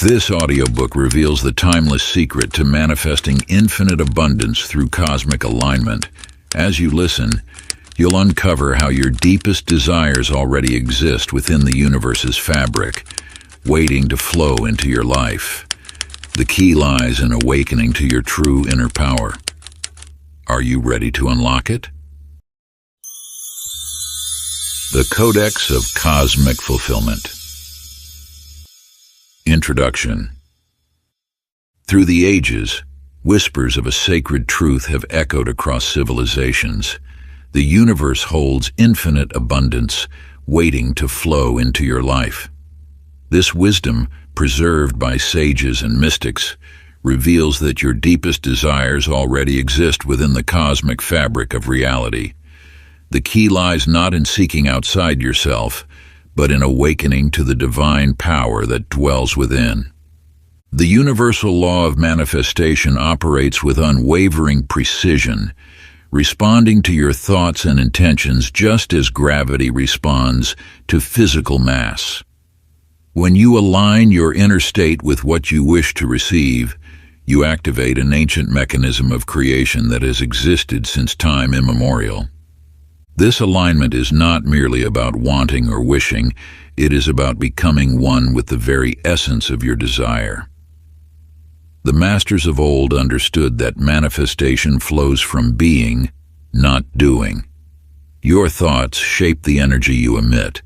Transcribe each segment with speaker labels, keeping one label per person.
Speaker 1: This audiobook reveals the timeless secret to manifesting infinite abundance through cosmic alignment. As you listen, you'll uncover how your deepest desires already exist within the universe's fabric, waiting to flow into your life. The key lies in awakening to your true inner power. Are you ready to unlock it? The Codex of Cosmic Fulfillment. Introduction. Through the ages, whispers of a sacred truth have echoed across civilizations. The universe holds infinite abundance, waiting to flow into your life. This wisdom, preserved by sages and mystics, reveals that your deepest desires already exist within the cosmic fabric of reality. The key lies not in seeking outside yourself, but in awakening to the divine power that dwells within. The universal law of manifestation operates with unwavering precision, responding to your thoughts and intentions just as gravity responds to physical mass. When you align your inner state with what you wish to receive, you activate an ancient mechanism of creation that has existed since time immemorial. This alignment is not merely about wanting or wishing, it is about becoming one with the very essence of your desire. The masters of old understood that manifestation flows from being, not doing. Your thoughts shape the energy you emit,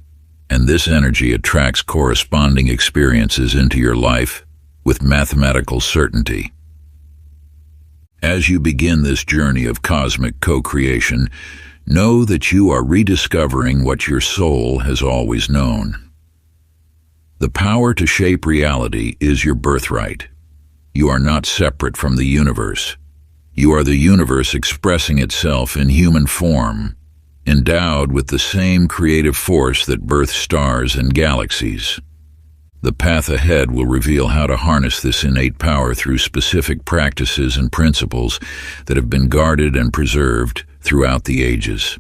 Speaker 1: and this energy attracts corresponding experiences into your life with mathematical certainty. As you begin this journey of cosmic co-creation, know that you are rediscovering what your soul has always known. The power to shape reality is your birthright. You are not separate from the universe. You are the universe expressing itself in human form, endowed with the same creative force that births stars and galaxies. The path ahead will reveal how to harness this innate power through specific practices and principles that have been guarded and preserved throughout the ages.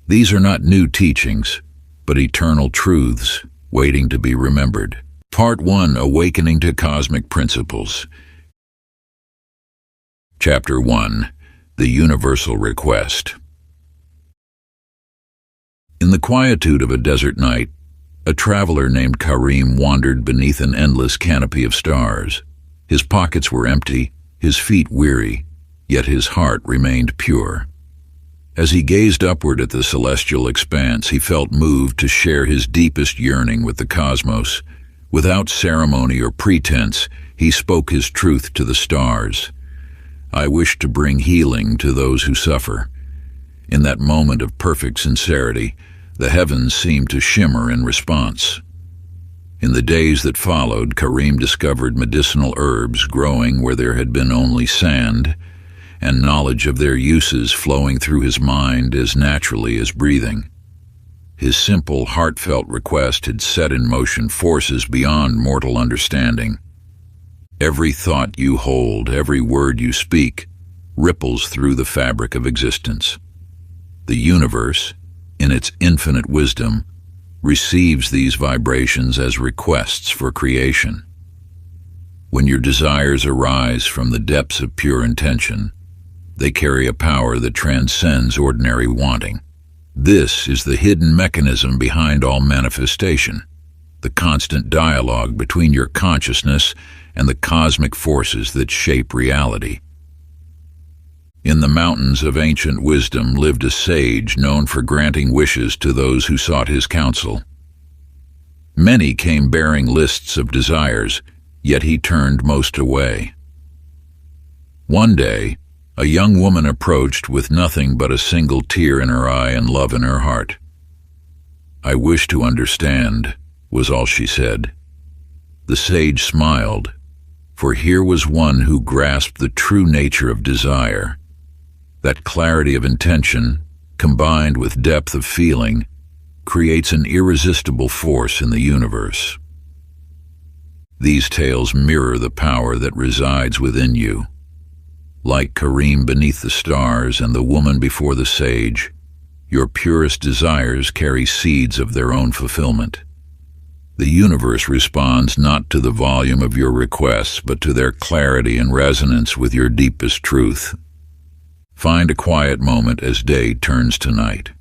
Speaker 1: These are not new teachings, but eternal truths waiting to be remembered. Part 1: Awakening to Cosmic Principles. Chapter 1: The Universal Request. In the quietude of a desert night, a traveler named Karim wandered beneath an endless canopy of stars. His pockets were empty, his feet weary, yet his heart remained pure. As he gazed upward at the celestial expanse, he felt moved to share his deepest yearning with the cosmos. Without ceremony or pretense, he spoke his truth to the stars. "I wish to bring healing to those who suffer." In that moment of perfect sincerity, the heavens seemed to shimmer in response. In the days that followed, Karim discovered medicinal herbs growing where there had been only sand, and knowledge of their uses flowing through his mind as naturally as breathing. His simple, heartfelt request had set in motion forces beyond mortal understanding. Every thought you hold, every word you speak, ripples through the fabric of existence. The universe, in its infinite wisdom, receives these vibrations as requests for creation. When your desires arise from the depths of pure intention, they carry a power that transcends ordinary wanting. This is the hidden mechanism behind all manifestation, the constant dialogue between your consciousness and the cosmic forces that shape reality. In the mountains of ancient wisdom lived a sage known for granting wishes to those who sought his counsel. Many came bearing lists of desires, yet he turned most away. One day, a young woman approached with nothing but a single tear in her eye and love in her heart. "I wish to understand," was all she said. The sage smiled, for here was one who grasped the true nature of desire. That clarity of intention, combined with depth of feeling, creates an irresistible force in the universe. These tales mirror the power that resides within you. Like Karim beneath the stars and the woman before the sage, your purest desires carry seeds of their own fulfillment. The universe responds not to the volume of your requests, but to their clarity and resonance with your deepest truth. Find a quiet moment as day turns to night.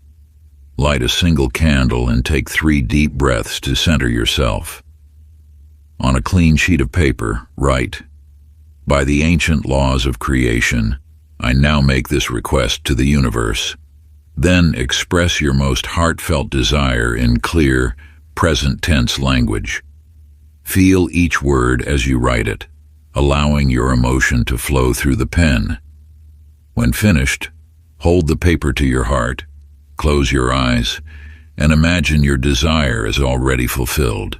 Speaker 1: Light a single candle and take 3 deep breaths to center yourself. On a clean sheet of paper, write, "By the ancient laws of creation, I now make this request to the universe." Then express your most heartfelt desire in clear, present tense language. Feel each word as you write it, allowing your emotion to flow through the pen. When finished, hold the paper to your heart, close your eyes, and imagine your desire is already fulfilled.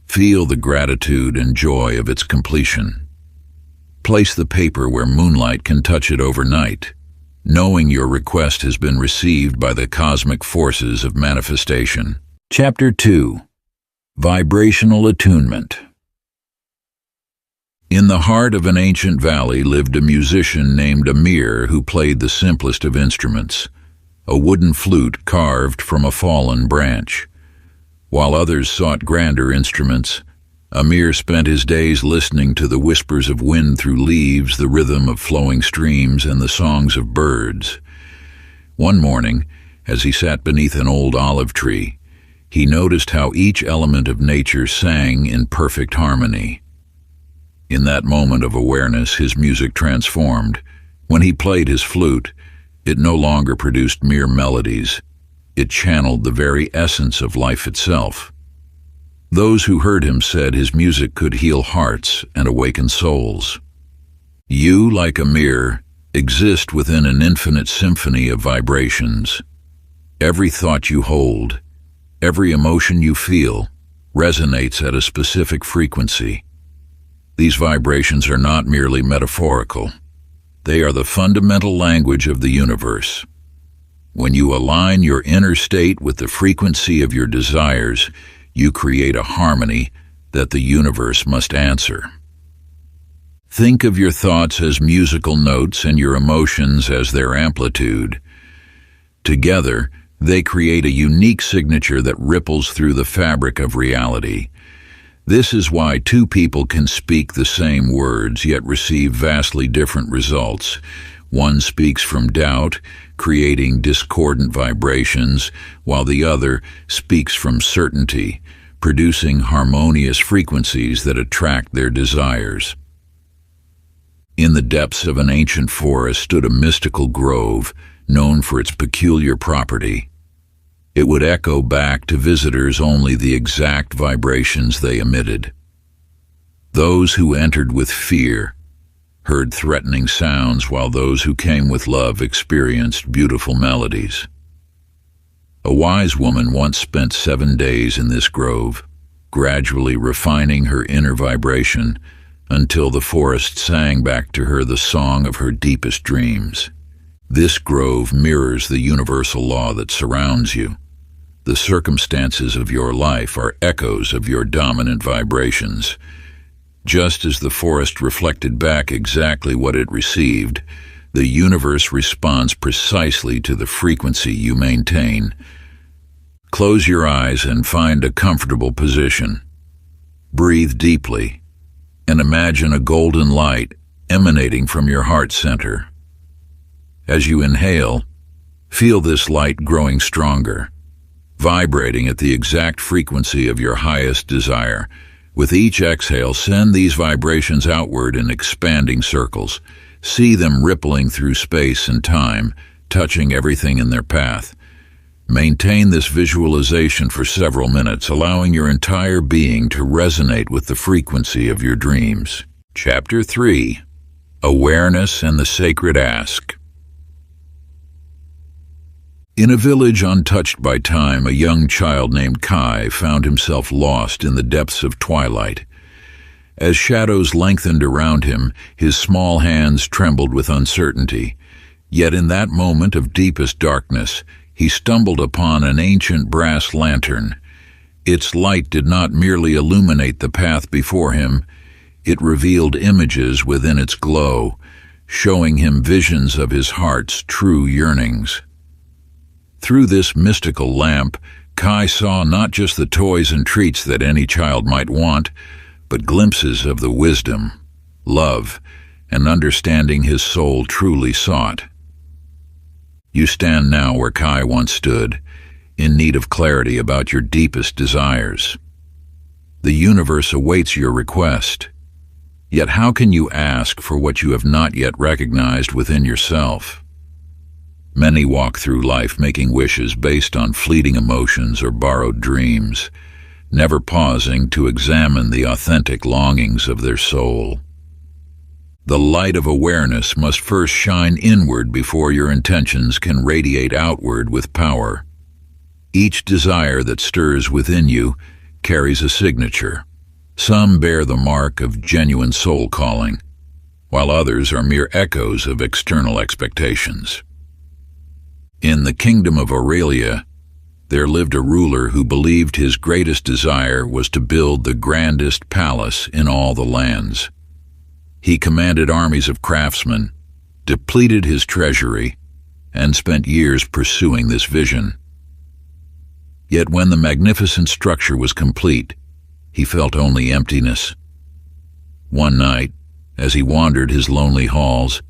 Speaker 1: Feel the gratitude and joy of its completion. Place the paper where moonlight can touch it overnight, knowing your request has been received by the cosmic forces of manifestation. Chapter 2. Vibrational Attunement. In the heart of an ancient valley lived a musician named Amir who played the simplest of instruments, a wooden flute carved from a fallen branch. While others sought grander instruments, Amir spent his days listening to the whispers of wind through leaves, the rhythm of flowing streams, and the songs of birds. One morning, as he sat beneath an old olive tree, he noticed how each element of nature sang in perfect harmony. In that moment of awareness, his music transformed. When he played his flute, it no longer produced mere melodies. It channeled the very essence of life itself. Those who heard him said his music could heal hearts and awaken souls. You, like Amir, exist within an infinite symphony of vibrations. Every thought you hold, every emotion you feel, resonates at a specific frequency. These vibrations are not merely metaphorical. They are the fundamental language of the universe. When you align your inner state with the frequency of your desires, you create a harmony that the universe must answer. Think of your thoughts as musical notes and your emotions as their amplitude. Together, they create a unique signature that ripples through the fabric of reality. This is why 2 people can speak the same words yet receive vastly different results. One speaks from doubt, creating discordant vibrations, while the other speaks from certainty, producing harmonious frequencies that attract their desires. In the depths of an ancient forest stood a mystical grove, known for its peculiar property. It would echo back to visitors only the exact vibrations they emitted. Those who entered with fear heard threatening sounds, while those who came with love experienced beautiful melodies. A wise woman once spent 7 days in this grove, gradually refining her inner vibration until the forest sang back to her the song of her deepest dreams. This grove mirrors the universal law that surrounds you. The circumstances of your life are echoes of your dominant vibrations. Just as the forest reflected back exactly what it received, the universe responds precisely to the frequency you maintain. Close your eyes and find a comfortable position. Breathe deeply and imagine a golden light emanating from your heart center. As you inhale, feel this light growing stronger, vibrating at the exact frequency of your highest desire. With each exhale, send these vibrations outward in expanding circles. See them rippling through space and time, touching everything in their path. Maintain this visualization for several minutes, allowing your entire being to resonate with the frequency of your dreams. Chapter 3. Awareness and the Sacred Ask. In a village untouched by time, a young child named Kai found himself lost in the depths of twilight. As shadows lengthened around him, his small hands trembled with uncertainty. Yet in that moment of deepest darkness, he stumbled upon an ancient brass lantern. Its light did not merely illuminate the path before him, it revealed images within its glow, showing him visions of his heart's true yearnings. Through this mystical lamp, Kai saw not just the toys and treats that any child might want, but glimpses of the wisdom, love, and understanding his soul truly sought. You stand now where Kai once stood, in need of clarity about your deepest desires. The universe awaits your request. Yet how can you ask for what you have not yet recognized within yourself? Many walk through life making wishes based on fleeting emotions or borrowed dreams, never pausing to examine the authentic longings of their soul. The light of awareness must first shine inward before your intentions can radiate outward with power. Each desire that stirs within you carries a signature. Some bear the mark of genuine soul calling, while others are mere echoes of external expectations. In the kingdom of Aurelia, there lived a ruler who believed his greatest desire was to build the grandest palace in all the lands. He commanded armies of craftsmen, depleted his treasury, and spent years pursuing this vision. Yet when the magnificent structure was complete, he felt only emptiness. One night, as he wandered his lonely halls,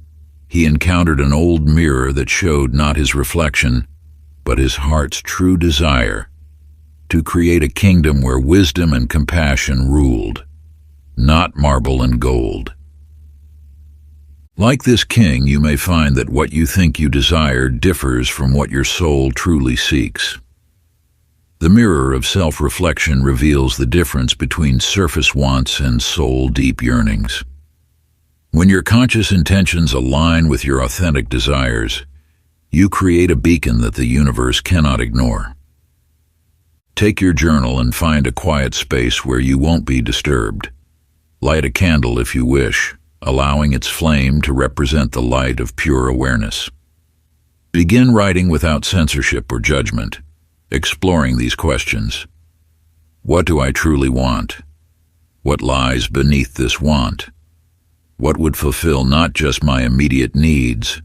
Speaker 1: he encountered an old mirror that showed not his reflection, but his heart's true desire to create a kingdom where wisdom and compassion ruled, not marble and gold. Like this king, you may find that what you think you desire differs from what your soul truly seeks. The mirror of self-reflection reveals the difference between surface wants and soul-deep yearnings. When your conscious intentions align with your authentic desires, you create a beacon that the universe cannot ignore. Take your journal and find a quiet space where you won't be disturbed. Light a candle if you wish, allowing its flame to represent the light of pure awareness. Begin writing without censorship or judgment, exploring these questions. What do I truly want? What lies beneath this want? What would fulfill not just my immediate needs,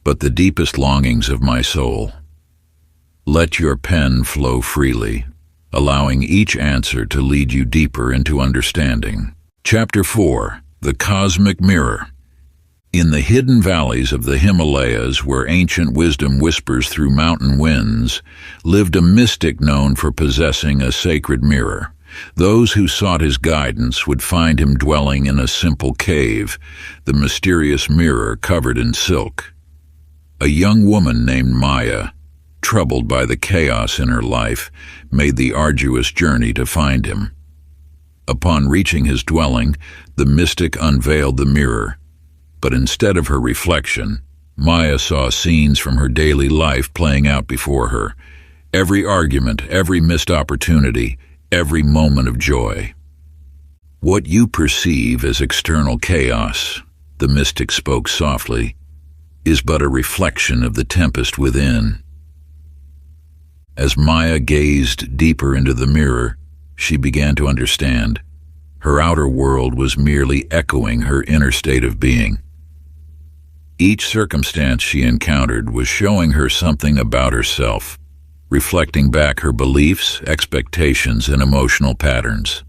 Speaker 1: but the deepest longings of my soul? Let your pen flow freely, allowing each answer to lead you deeper into understanding. Chapter 4. The Cosmic Mirror. In the hidden valleys of the Himalayas, where ancient wisdom whispers through mountain winds, lived a mystic known for possessing a sacred mirror. Those who sought his guidance would find him dwelling in a simple cave, the mysterious mirror covered in silk. A young woman named Maya, troubled by the chaos in her life, made the arduous journey to find him. Upon reaching his dwelling, the mystic unveiled the mirror, but instead of her reflection, Maya saw scenes from her daily life playing out before her. Every argument, every missed opportunity, every moment of joy. What you perceive as external chaos, the mystic spoke softly, is but a reflection of the tempest within. As Maya gazed deeper into the mirror, she began to understand. Her outer world was merely echoing her inner state of being. Each circumstance she encountered was showing her something about herself, reflecting back her beliefs, expectations, and emotional patterns.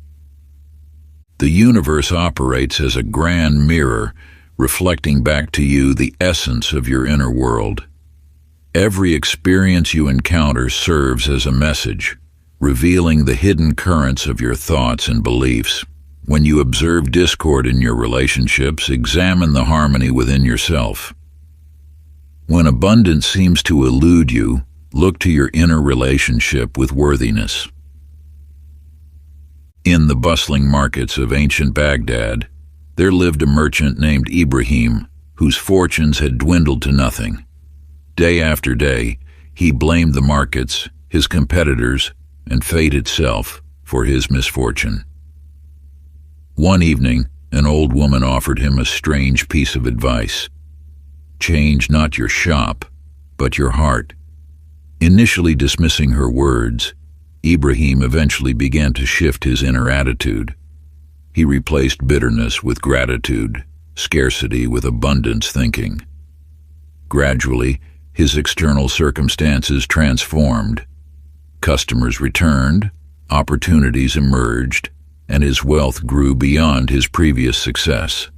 Speaker 1: The universe operates as a grand mirror, reflecting back to you the essence of your inner world. Every experience you encounter serves as a message, revealing the hidden currents of your thoughts and beliefs. When you observe discord in your relationships, examine the harmony within yourself. When abundance seems to elude you, look to your inner relationship with worthiness. In the bustling markets of ancient Baghdad, there lived a merchant named Ibrahim, whose fortunes had dwindled to nothing. Day after day, he blamed the markets, his competitors, and fate itself for his misfortune. One evening, an old woman offered him a strange piece of advice. Change not your shop, but your heart. Initially dismissing her words, Ibrahim eventually began to shift his inner attitude. He replaced bitterness with gratitude, scarcity with abundance thinking. Gradually, his external circumstances transformed. Customers returned, opportunities emerged, and his wealth grew beyond his previous success.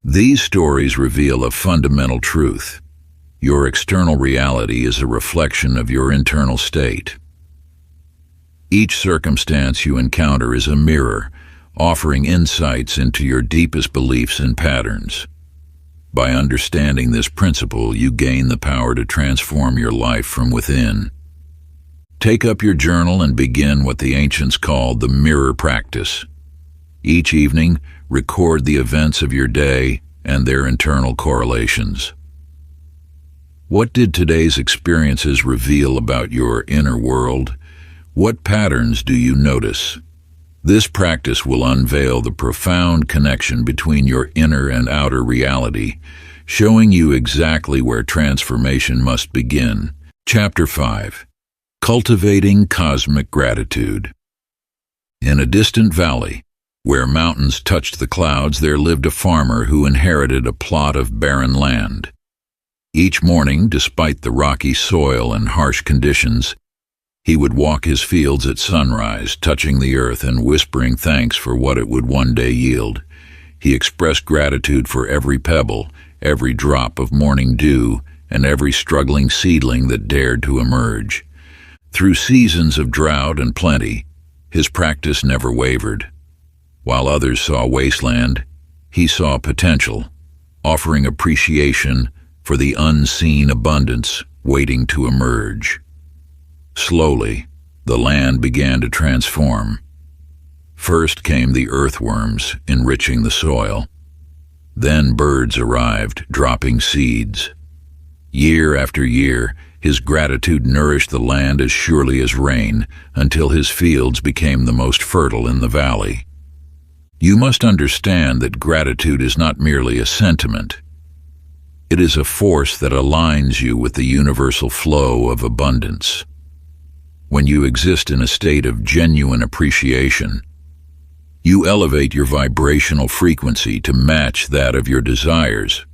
Speaker 1: These stories reveal a fundamental truth. Your external reality is a reflection of your internal state. Each circumstance you encounter is a mirror, offering insights into your deepest beliefs and patterns. By understanding this principle, you gain the power to transform your life from within. Take up your journal and begin what the ancients called the mirror practice. Each evening, record the events of your day and their internal correlations. What did today's experiences reveal about your inner world? What patterns do you notice? This practice will unveil the profound connection between your inner and outer reality, showing you exactly where transformation must begin. Chapter 5. Cultivating Cosmic Gratitude. In a distant valley, where mountains touched the clouds, there lived a farmer who inherited a plot of barren land. Each morning, despite the rocky soil and harsh conditions, he would walk his fields at sunrise, touching the earth and whispering thanks for what it would one day yield. He expressed gratitude for every pebble, every drop of morning dew, and every struggling seedling that dared to emerge. Through seasons of drought and plenty, his practice never wavered. While others saw wasteland, he saw potential, offering appreciation for the unseen abundance waiting to emerge. Slowly, the land began to transform. First came the earthworms, enriching the soil. Then birds arrived, dropping seeds. Year after year, his gratitude nourished the land as surely as rain, until his fields became the most fertile in the valley. You must understand that gratitude is not merely a sentiment. It is a force that aligns you with the universal flow of abundance. When you exist in a state of genuine appreciation, you elevate your vibrational frequency to match that of your desires.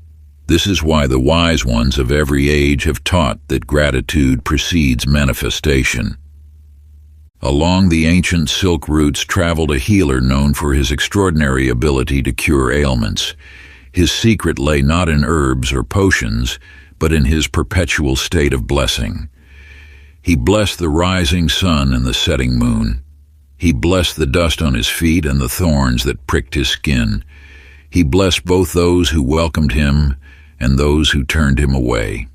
Speaker 1: This is why the wise ones of every age have taught that gratitude precedes manifestation. Along the ancient Silk routes traveled a healer known for his extraordinary ability to cure ailments. His secret lay not in herbs or potions, but in his perpetual state of blessing. He blessed the rising sun and the setting moon. He blessed the dust on his feet and the thorns that pricked his skin. He blessed both those who welcomed him and those who turned him away.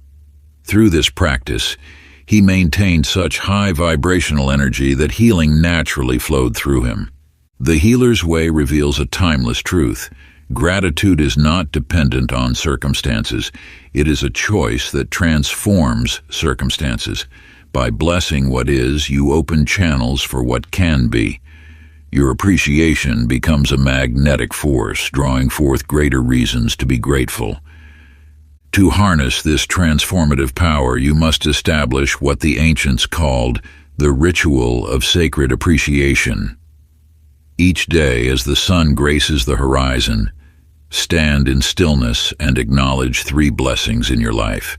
Speaker 1: Through this practice, he maintained such high vibrational energy that healing naturally flowed through him. The healer's way reveals a timeless truth. Gratitude is not dependent on circumstances. It is a choice that transforms circumstances. By blessing what is, you open channels for what can be. Your appreciation becomes a magnetic force, drawing forth greater reasons to be grateful. To harness this transformative power, you must establish what the ancients called the ritual of sacred appreciation. Each day, as the sun graces the horizon, stand in stillness and acknowledge 3 blessings in your life.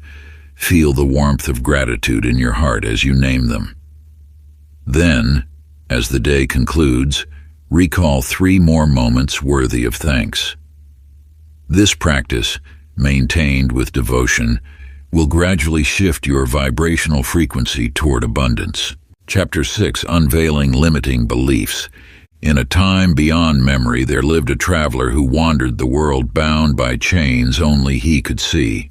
Speaker 1: Feel the warmth of gratitude in your heart as you name them. Then, as the day concludes, recall 3 more moments worthy of thanks. This practice, maintained with devotion, will gradually shift your vibrational frequency toward abundance. Chapter 6. Unveiling Limiting Beliefs. In a time beyond memory, there lived a traveler who wandered the world bound by chains only he could see.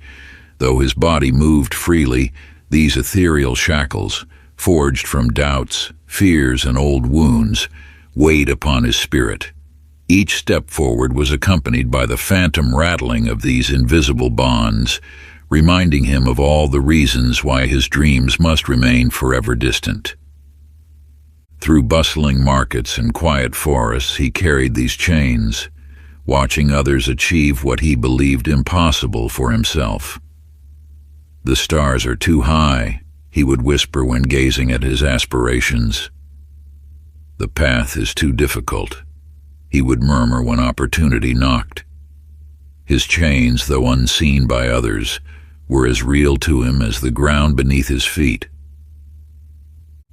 Speaker 1: Though his body moved freely, these ethereal shackles, forged from doubts, fears, and old wounds, weighed upon his spirit. Each step forward was accompanied by the phantom rattling of these invisible bonds, reminding him of all the reasons why his dreams must remain forever distant. Through bustling markets and quiet forests, he carried these chains, watching others achieve what he believed impossible for himself. "The stars are too high," he would whisper when gazing at his aspirations. "The path is too difficult," he would murmur when opportunity knocked. His chains, though unseen by others, were as real to him as the ground beneath his feet.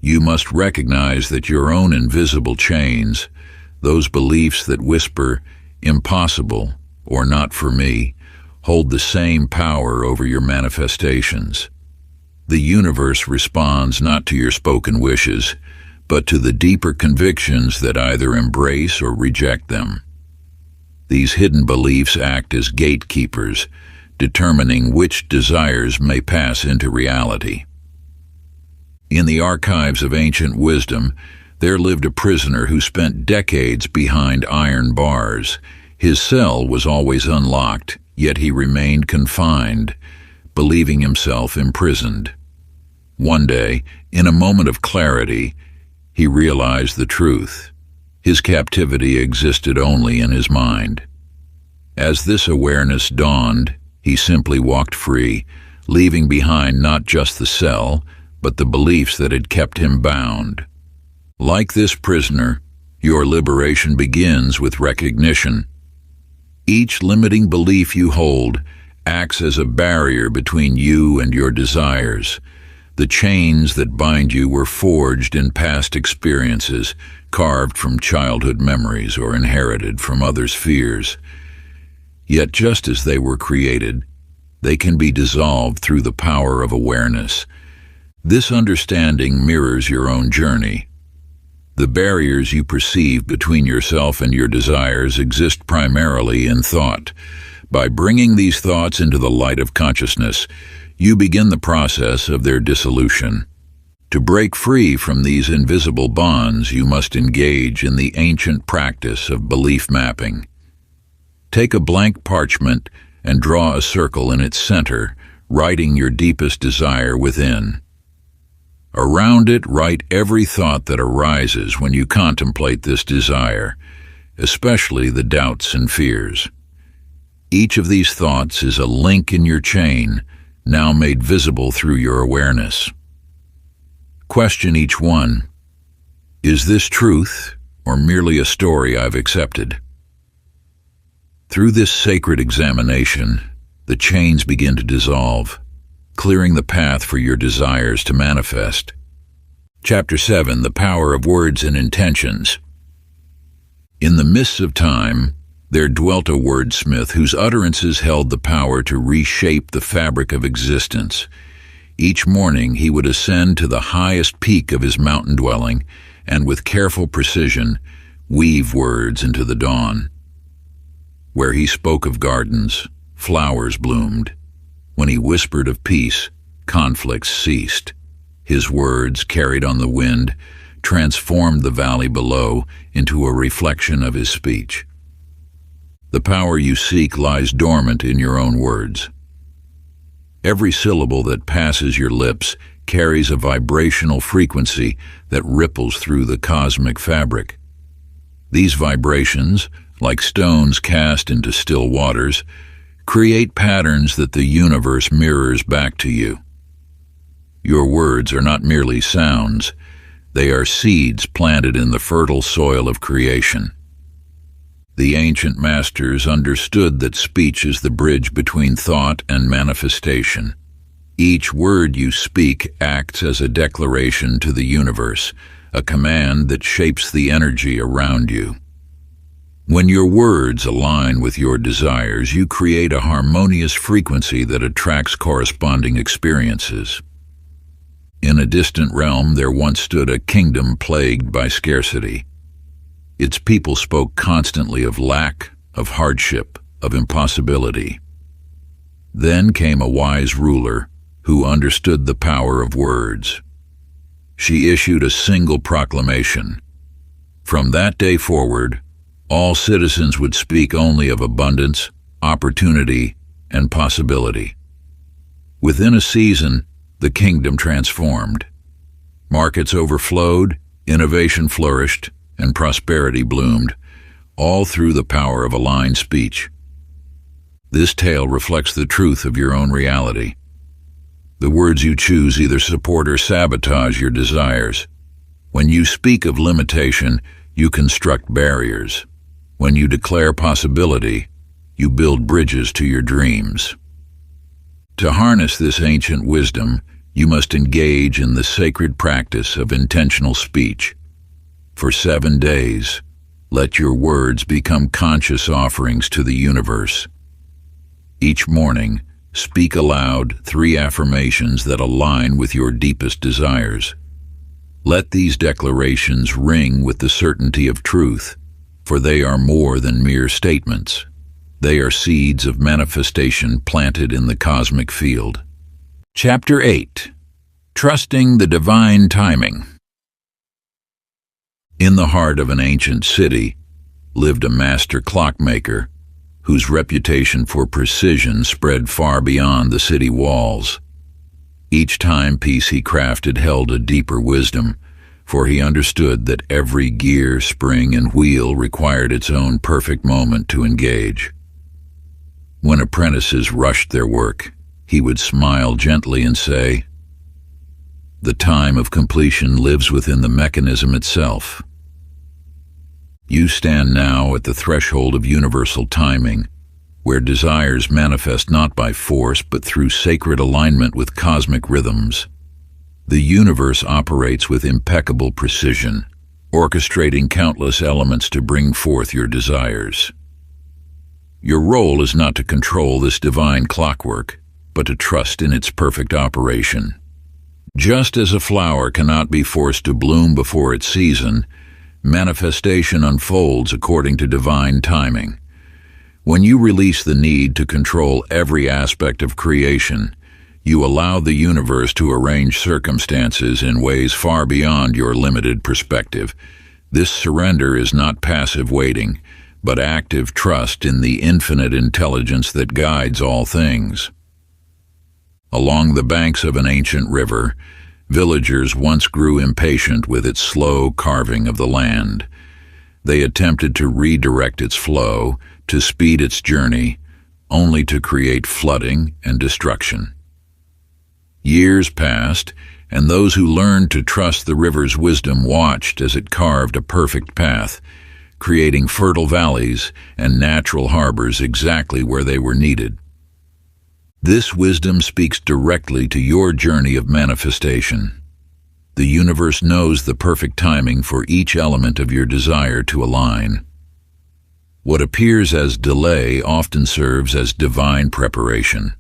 Speaker 1: You must recognize that your own invisible chains, those beliefs that whisper, impossible or not for me, hold the same power over your manifestations. The universe responds not to your spoken wishes, but to the deeper convictions that either embrace or reject them. These hidden beliefs act as gatekeepers, determining which desires may pass into reality. In the archives of ancient wisdom, there lived a prisoner who spent decades behind iron bars. His cell was always unlocked, yet he remained confined, believing himself imprisoned. One day, in a moment of clarity, he realized the truth. His captivity existed only in his mind. As this awareness dawned, he simply walked free, leaving behind not just the cell, but the beliefs that had kept him bound. Like this prisoner, your liberation begins with recognition. Each limiting belief you hold acts as a barrier between you and your desires. The chains that bind you were forged in past experiences, carved from childhood memories or inherited from others' fears. Yet just as they were created, they can be dissolved through the power of awareness. This understanding mirrors your own journey. The barriers you perceive between yourself and your desires exist primarily in thought. By bringing these thoughts into the light of consciousness, you begin the process of their dissolution. To break free from these invisible bonds, you must engage in the ancient practice of belief mapping. Take a blank parchment and draw a circle in its center, writing your deepest desire within. Around it, write every thought that arises when you contemplate this desire, especially the doubts and fears. Each of these thoughts is a link in your chain, now made visible through your awareness. Question each one. Is this truth or merely a story I've accepted? Through this sacred examination, the chains begin to dissolve, clearing the path for your desires to manifest. Chapter 7. The Power of Words and Intentions. In the mists of time, there dwelt a wordsmith whose utterances held the power to reshape the fabric of existence. Each morning he would ascend to the highest peak of his mountain dwelling and with careful precision weave words into the dawn. Where he spoke of gardens, flowers bloomed. When he whispered of peace, conflicts ceased. His words, carried on the wind, transformed the valley below into a reflection of his speech. The power you seek lies dormant in your own words. Every syllable that passes your lips carries a vibrational frequency that ripples through the cosmic fabric. These vibrations, like stones cast into still waters, create patterns that the universe mirrors back to you. Your words are not merely sounds, they are seeds planted in the fertile soil of creation. The ancient masters understood that speech is the bridge between thought and manifestation. Each word you speak acts as a declaration to the universe, a command that shapes the energy around you. When your words align with your desires, you create a harmonious frequency that attracts corresponding experiences. In a distant realm, there once stood a kingdom plagued by scarcity. Its people spoke constantly of lack, of hardship, of impossibility. Then came a wise ruler who understood the power of words. She issued a single proclamation. From that day forward, all citizens would speak only of abundance, opportunity, and possibility. Within a season, the kingdom transformed. Markets overflowed, innovation flourished, and prosperity bloomed, all through the power of aligned speech. This tale reflects the truth of your own reality. The words you choose either support or sabotage your desires. When you speak of limitation, you construct barriers. When you declare possibility, you build bridges to your dreams. To harness this ancient wisdom, You must engage in the sacred practice of intentional speech. For 7 days, let your words become conscious offerings to the universe. Each morning, speak aloud 3 affirmations that align with your deepest desires. Let these declarations ring with the certainty of truth, for they are more than mere statements. They are seeds of manifestation planted in the cosmic field. Chapter 8. Trusting the Divine Timing. In the heart of an ancient city lived a master clockmaker whose reputation for precision spread far beyond the city walls. Each timepiece he crafted held a deeper wisdom, for he understood that every gear, spring, and wheel required its own perfect moment to engage. When apprentices rushed their work, he would smile gently and say, "The time of completion lives within the mechanism itself." You stand now at the threshold of universal timing, where desires manifest not by force but through sacred alignment with cosmic rhythms. The universe operates with impeccable precision, orchestrating countless elements to bring forth your desires. Your role is not to control this divine clockwork, but to trust in its perfect operation. Just as a flower cannot be forced to bloom before its season, manifestation unfolds according to divine timing. When you release the need to control every aspect of creation, you allow the universe to arrange circumstances in ways far beyond your limited perspective. This surrender is not passive waiting, but active trust in the infinite intelligence that guides all things. Along the banks of an ancient river, villagers once grew impatient with its slow carving of the land. They attempted to redirect its flow, to speed its journey, only to create flooding and destruction. Years passed, and those who learned to trust the river's wisdom watched as it carved a perfect path, creating fertile valleys and natural harbors exactly where they were needed. This wisdom speaks directly to your journey of manifestation. The universe knows the perfect timing for each element of your desire to align. What appears as delay often serves as divine preparation,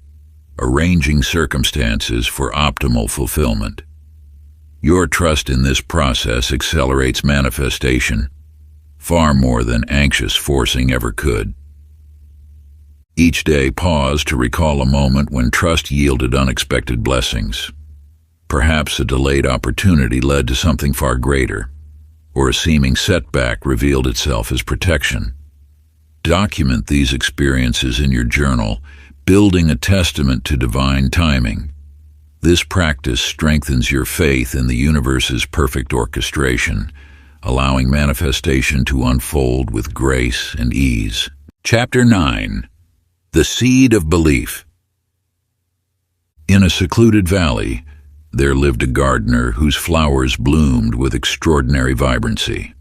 Speaker 1: arranging circumstances for optimal fulfillment. Your trust in this process accelerates manifestation, far more than anxious forcing ever could. Each day pause to recall a moment when trust yielded unexpected blessings. Perhaps a delayed opportunity led to something far greater, or a seeming setback revealed itself as protection. Document these experiences in your journal, building a testament to divine timing. This practice strengthens your faith in the universe's perfect orchestration, allowing manifestation to unfold with grace and ease. Chapter 9. The Seed of Belief. In a secluded valley, there lived a gardener whose flowers bloomed with extraordinary vibrancy.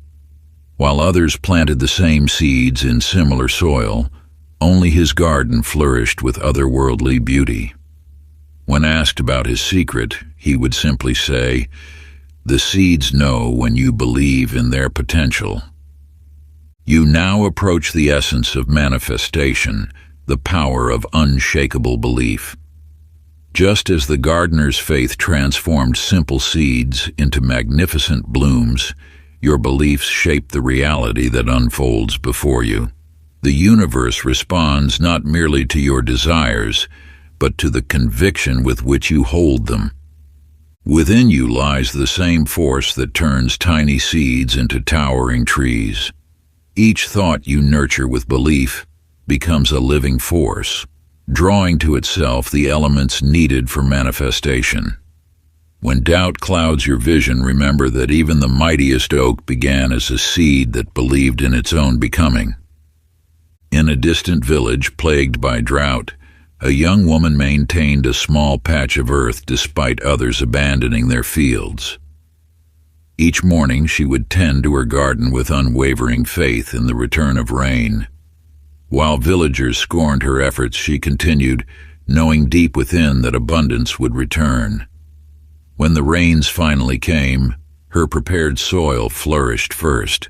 Speaker 1: While others planted the same seeds in similar soil, only his garden flourished with otherworldly beauty. When asked about his secret, he would simply say, "The seeds know when you believe in their potential." You now approach the essence of manifestation, the power of unshakable belief. Just as the gardener's faith transformed simple seeds into magnificent blooms, your beliefs shape the reality that unfolds before you. The universe responds not merely to your desires, but to the conviction with which you hold them. Within you lies the same force that turns tiny seeds into towering trees. Each thought you nurture with belief becomes a living force, drawing to itself the elements needed for manifestation. When doubt clouds your vision, remember that even the mightiest oak began as a seed that believed in its own becoming. In a distant village plagued by drought, a young woman maintained a small patch of earth despite others abandoning their fields. Each morning she would tend to her garden with unwavering faith in the return of rain. While villagers scorned her efforts, she continued, knowing deep within that abundance would return. When the rains finally came, her prepared soil flourished first,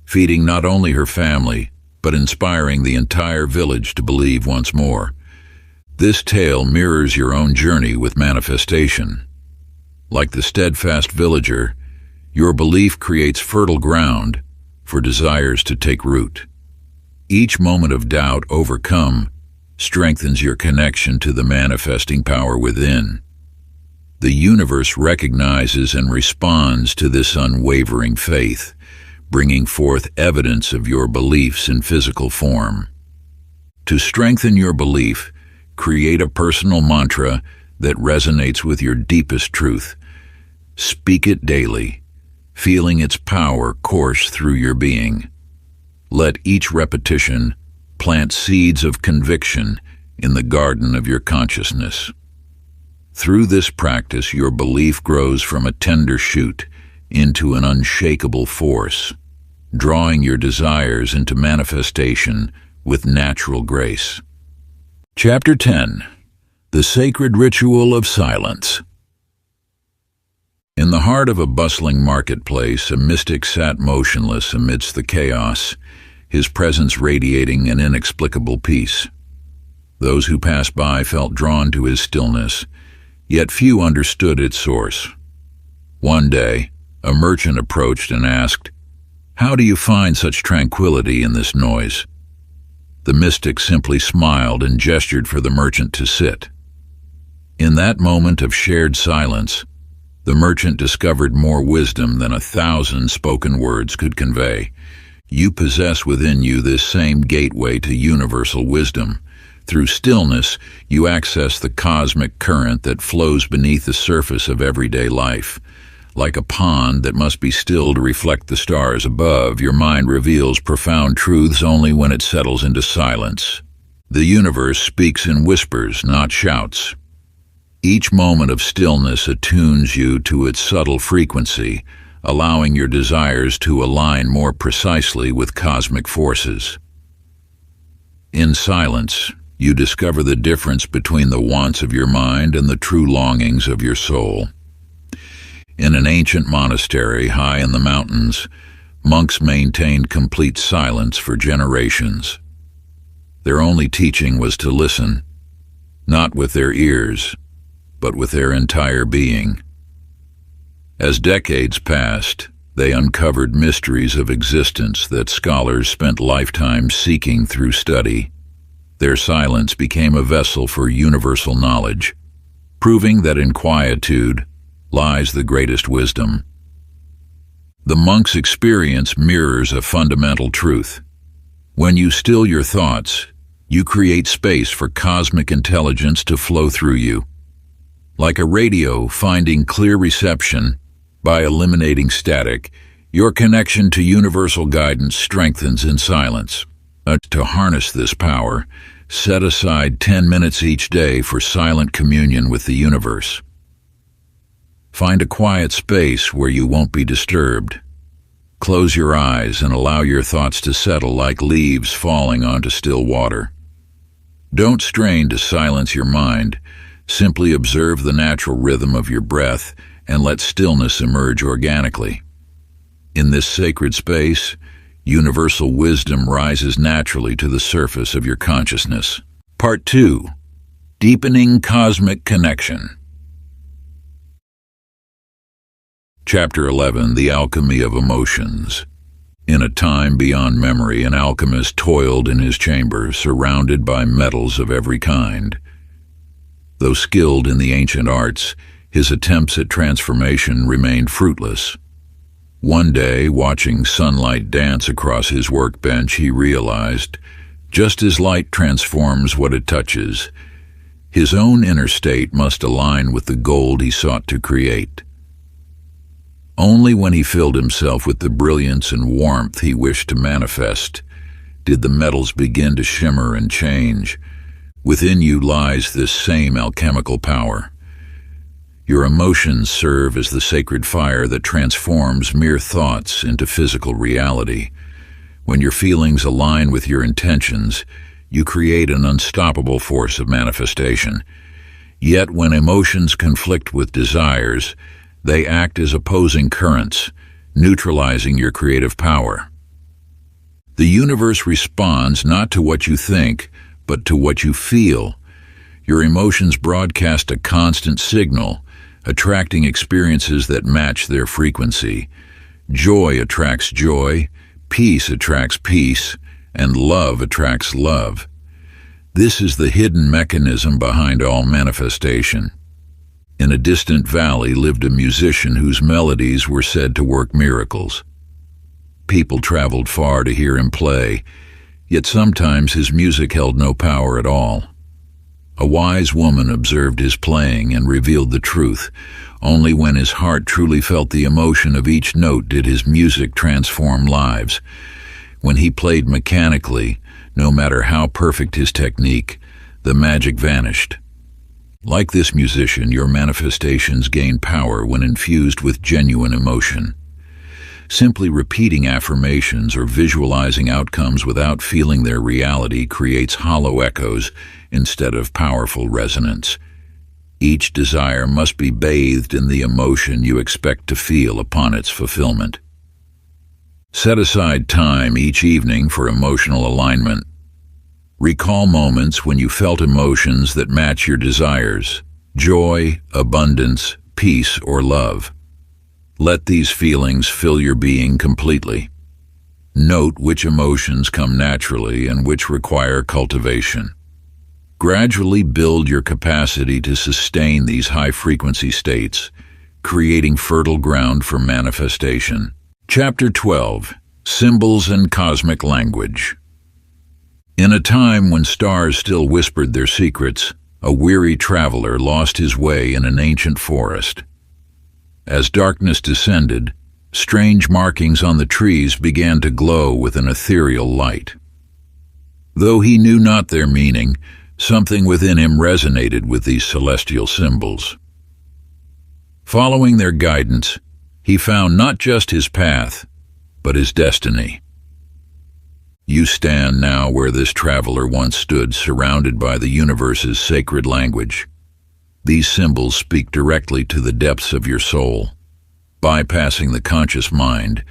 Speaker 1: feeding not only her family, but inspiring the entire village to believe once more. This tale mirrors your own journey with manifestation. Like the steadfast villager, your belief creates fertile ground for desires to take root. Each moment of doubt overcome strengthens your connection to the manifesting power within. The universe recognizes and responds to this unwavering faith, bringing forth evidence of your beliefs in physical form. To strengthen your belief, create a personal mantra that resonates with your deepest truth. Speak it daily, feeling its power course through your being. Let each repetition plant seeds of conviction in the garden of your consciousness. Through this practice, your belief grows from a tender shoot into an unshakable force, drawing your desires into manifestation with natural grace. Chapter 10. The Sacred Ritual of Silence. In the heart of a bustling marketplace, a mystic sat motionless amidst the chaos, his presence radiating an inexplicable peace. Those who passed by felt drawn to his stillness, yet few understood its source. One day, a merchant approached and asked, "How do you find such tranquility in this noise?" The mystic simply smiled and gestured for the merchant to sit. In that moment of shared silence, the merchant discovered more wisdom than 1,000 spoken words could convey. You possess within you this same gateway to universal wisdom. Through stillness, you access the cosmic current that flows beneath the surface of everyday life. Like a pond that must be still to reflect the stars above, your mind reveals profound truths only when it settles into silence. The universe speaks in whispers, not shouts. Each moment of stillness attunes you to its subtle frequency, allowing your desires to align more precisely with cosmic forces. In silence, you discover the difference between the wants of your mind and the true longings of your soul. In an ancient monastery high in the mountains, monks maintained complete silence for generations. Their only teaching was to listen, not with their ears, but with their entire being. As decades passed, they uncovered mysteries of existence that scholars spent lifetimes seeking through study. Their silence became a vessel for universal knowledge, proving that in quietude lies the greatest wisdom. The monk's experience mirrors a fundamental truth. When you still your thoughts, you create space for cosmic intelligence to flow through you. Like a radio finding clear reception by eliminating static, your connection to universal guidance strengthens in silence. To harness this power, set aside 10 minutes each day for silent communion with the universe. Find a quiet space where you won't be disturbed. Close your eyes and allow your thoughts to settle like leaves falling onto still water. Don't strain to silence your mind. Simply observe the natural rhythm of your breath and let stillness emerge organically. In this sacred space, universal wisdom rises naturally to the surface of your consciousness. Part 2. Deepening Cosmic Connection. Chapter 11. The Alchemy of Emotions. In a time beyond memory, an alchemist toiled in his chamber, surrounded by metals of every kind. Though skilled in the ancient arts, his attempts at transformation remained fruitless. One day, watching sunlight dance across his workbench, he realized, just as light transforms what it touches, his own inner state must align with the gold he sought to create. Only when he filled himself with the brilliance and warmth he wished to manifest did the metals begin to shimmer and change. Within you lies this same alchemical power. Your emotions serve as the sacred fire that transforms mere thoughts into physical reality. When your feelings align with your intentions, you create an unstoppable force of manifestation. Yet when emotions conflict with desires, they act as opposing currents, neutralizing your creative power. The universe responds not to what you think, but to what you feel. Your emotions broadcast a constant signal, attracting experiences that match their frequency. Joy attracts joy, peace attracts peace, and love attracts love. This is the hidden mechanism behind all manifestation. In a distant valley lived a musician whose melodies were said to work miracles. People traveled far to hear him play, yet sometimes his music held no power at all. A wise woman observed his playing and revealed the truth. Only when his heart truly felt the emotion of each note did his music transform lives. When he played mechanically, no matter how perfect his technique, the magic vanished. Like this musician, your manifestations gain power when infused with genuine emotion. Simply repeating affirmations or visualizing outcomes without feeling their reality creates hollow echoes instead of powerful resonance. Each desire must be bathed in the emotion you expect to feel upon its fulfillment. Set aside time each evening for emotional alignment. Recall moments when you felt emotions that match your desires: joy, abundance, peace, or love. Let these feelings fill your being completely. Note which emotions come naturally and which require cultivation. Gradually build your capacity to sustain these high-frequency states, creating fertile ground for manifestation. Chapter 12. Symbols and Cosmic Language. In a time when stars still whispered their secrets, a weary traveler lost his way in an ancient forest. As darkness descended, strange markings on the trees began to glow with an ethereal light. Though he knew not their meaning, something within him resonated with these celestial symbols. Following their guidance, he found not just his path, but his destiny. You stand now where this traveler once stood, surrounded by the universe's sacred language. These symbols speak directly to the depths of your soul, bypassing the conscious mind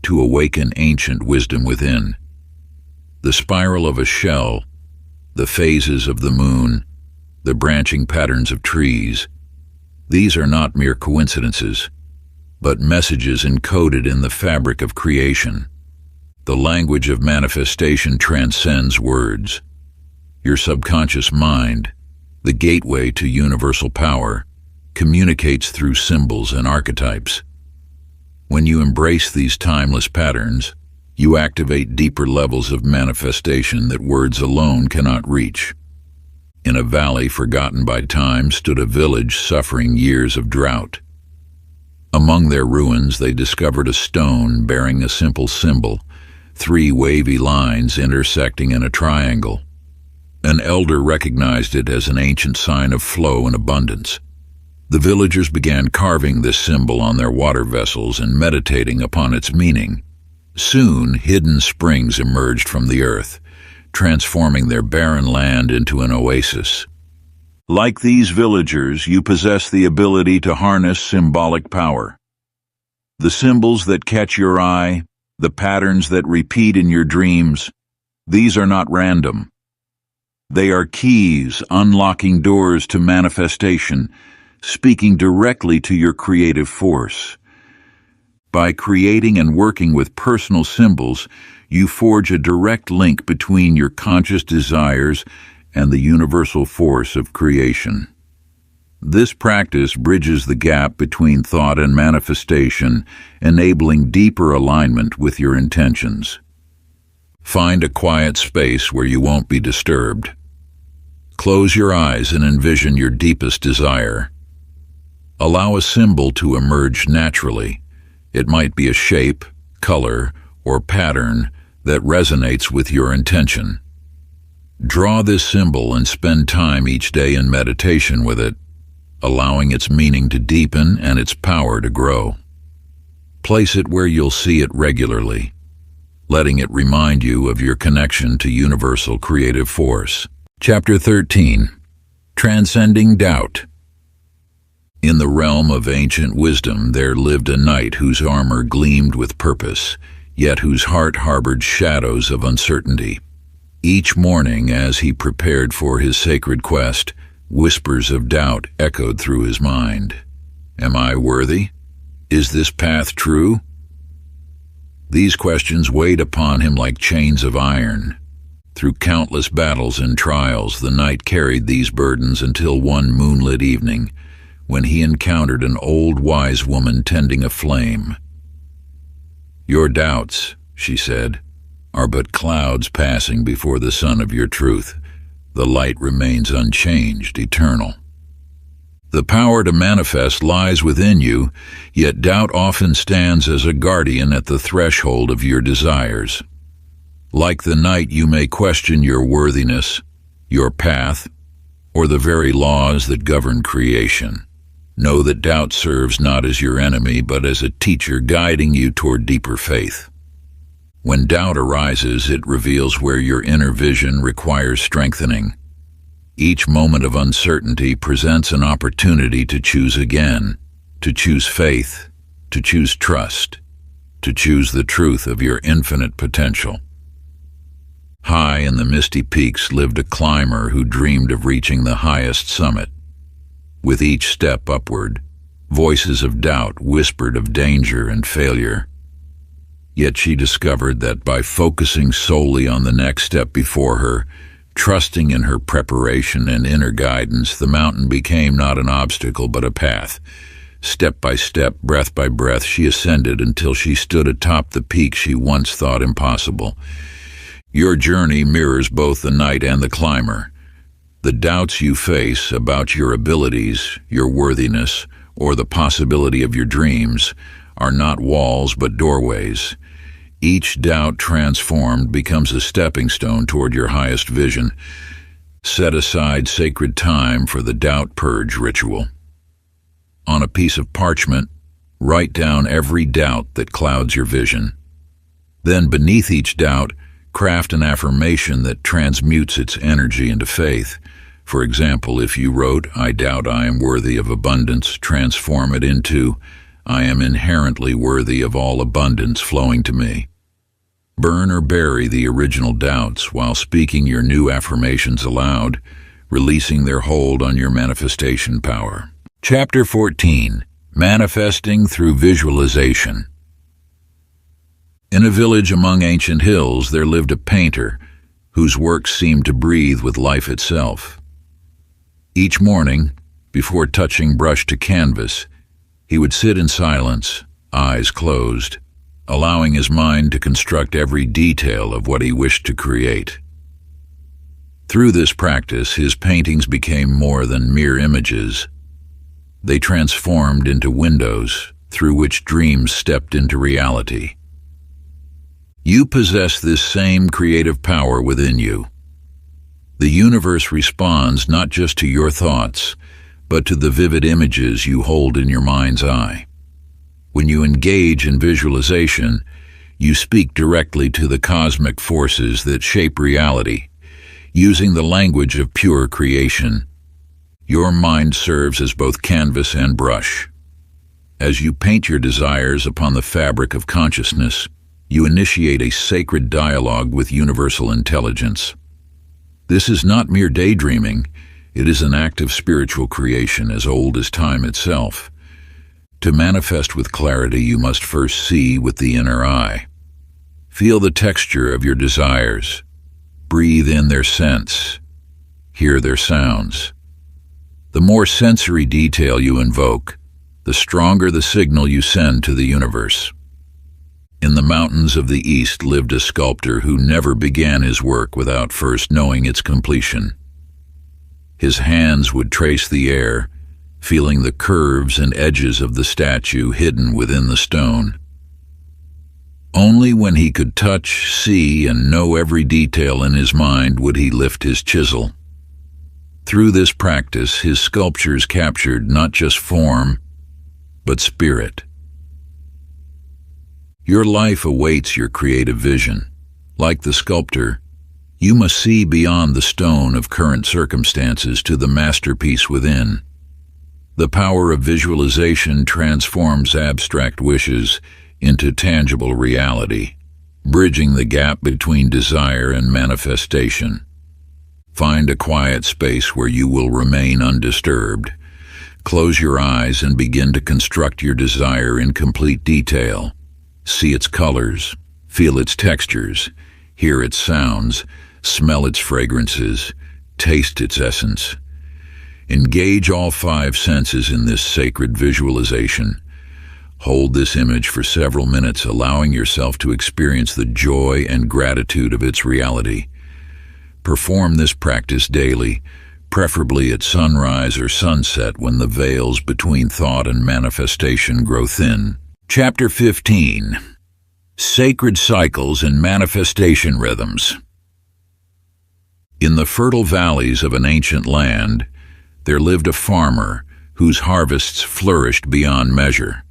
Speaker 1: to awaken ancient wisdom within. The spiral of a shell, the phases of the moon, the branching patterns of trees, these are not mere coincidences, but messages encoded in the fabric of creation. The language of manifestation transcends words. Your subconscious mind, the gateway to universal power, communicates through symbols and archetypes. When you embrace these timeless patterns, you activate deeper levels of manifestation that words alone cannot reach. In a valley forgotten by time stood a village suffering years of drought. Among their ruins they discovered a stone bearing a simple symbol, 3 wavy lines intersecting in a triangle. An elder recognized it as an ancient sign of flow and abundance. The villagers began carving this symbol on their water vessels and meditating upon its meaning. Soon, hidden springs emerged from the earth, transforming their barren land into an oasis. Like these villagers, you possess the ability to harness symbolic power. The symbols that catch your eye, the patterns that repeat in your dreams, these are not random. They are keys unlocking doors to manifestation, speaking directly to your creative force. By creating and working with personal symbols, you forge a direct link between your conscious desires and the universal force of creation. This practice bridges the gap between thought and manifestation, enabling deeper alignment with your intentions. Find a quiet space where you won't be disturbed. Close your eyes and envision your deepest desire. Allow a symbol to emerge naturally. It might be a shape, color, or pattern that resonates with your intention. Draw this symbol and spend time each day in meditation with it, allowing its meaning to deepen and its power to grow. Place it where you'll see it regularly, letting it remind you of your connection to universal creative force. Chapter 13. Transcending doubt. In the realm of ancient wisdom there lived a knight whose armor gleamed with purpose, yet whose heart harbored shadows of uncertainty. Each morning, as he prepared for his sacred quest, whispers of doubt echoed through his mind. Am I worthy? Is this path true? These questions weighed upon him like chains of iron. Through countless battles and trials, the knight carried these burdens until one moonlit evening, when he encountered an old wise woman tending a flame. Your doubts, she said, are but clouds passing before the sun of your truth. The light remains unchanged, eternal. The power to manifest lies within you, yet doubt often stands as a guardian at the threshold of your desires. Like the knight, you may question your worthiness, your path, or the very laws that govern creation. Know that doubt serves not as your enemy, but as a teacher guiding you toward deeper faith. When doubt arises, it reveals where your inner vision requires strengthening. Each moment of uncertainty presents an opportunity to choose again, to choose faith, to choose trust, to choose the truth of your infinite potential. High in the misty peaks lived a climber who dreamed of reaching the highest summit. With each step upward, voices of doubt whispered of danger and failure. Yet she discovered that by focusing solely on the next step before her, trusting in her preparation and inner guidance, the mountain became not an obstacle but a path. Step by step, breath by breath, she ascended until she stood atop the peak she once thought impossible. Your journey mirrors both the knight and the climber. The doubts you face about your abilities, your worthiness, or the possibility of your dreams are not walls but doorways. Each doubt transformed becomes a stepping stone toward your highest vision. Set aside sacred time for the doubt purge ritual. On a piece of parchment, write down every doubt that clouds your vision. Then beneath each doubt, craft an affirmation that transmutes its energy into faith. For example, if you wrote, I doubt I am worthy of abundance, transform it into, I am inherently worthy of all abundance flowing to me. Burn or bury the original doubts while speaking your new affirmations aloud, releasing their hold on your manifestation power. Chapter 14. Manifesting through Visualization. In a village among ancient hills there lived a painter whose works seemed to breathe with life itself. Each morning, before touching brush to canvas, he would sit in silence, eyes closed, allowing his mind to construct every detail of what he wished to create. Through this practice, his paintings became more than mere images. They transformed into windows through which dreams stepped into reality. You possess this same creative power within you. The universe responds not just to your thoughts, but to the vivid images you hold in your mind's eye. When you engage in visualization, you speak directly to the cosmic forces that shape reality, using the language of pure creation. Your mind serves as both canvas and brush. As you paint your desires upon the fabric of consciousness, you initiate a sacred dialogue with universal intelligence. This is not mere daydreaming, it is an act of spiritual creation as old as time itself. To manifest with clarity, you must first see with the inner eye. Feel the texture of your desires. Breathe in their scents. Hear their sounds. The more sensory detail you invoke, the stronger the signal you send to the universe. In the mountains of the East lived a sculptor who never began his work without first knowing its completion. His hands would trace the air, feeling the curves and edges of the statue hidden within the stone. Only when he could touch, see, and know every detail in his mind would he lift his chisel. Through this practice, his sculptures captured not just form, but spirit. Your life awaits your creative vision. Like the sculptor, You must see beyond the stone of current circumstances to the masterpiece within. The power of visualization transforms abstract wishes into tangible reality, bridging the gap between desire and manifestation. Find a quiet space where you will remain undisturbed. Close your eyes and begin to construct your desire in complete detail. See its colors, feel its textures, hear its sounds, smell its fragrances, taste its essence. Engage all 5 senses in this sacred visualization. Hold this image for several minutes, allowing yourself to experience the joy and gratitude of its reality. Perform this practice daily, preferably at sunrise or sunset when the veils between thought and manifestation grow thin. Chapter 15. Sacred Cycles and Manifestation Rhythms. In the fertile valleys of an ancient land, there lived a farmer whose harvests flourished beyond measure.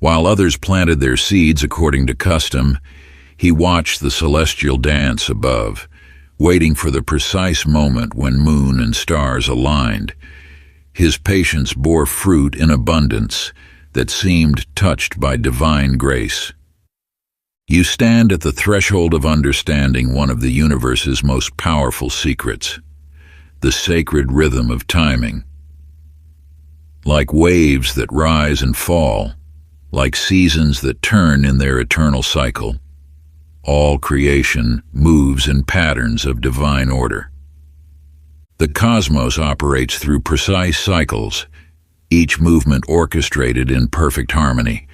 Speaker 1: While others planted their seeds according to custom, he watched the celestial dance above, waiting for the precise moment when moon and stars aligned. His patience bore fruit in abundance that seemed touched by divine grace. You stand at the threshold of understanding one of the universe's most powerful secrets, the sacred rhythm of timing. Like waves that rise and fall, like seasons that turn in their eternal cycle, all creation moves in patterns of divine order. The cosmos operates through precise cycles, each movement orchestrated in perfect harmony.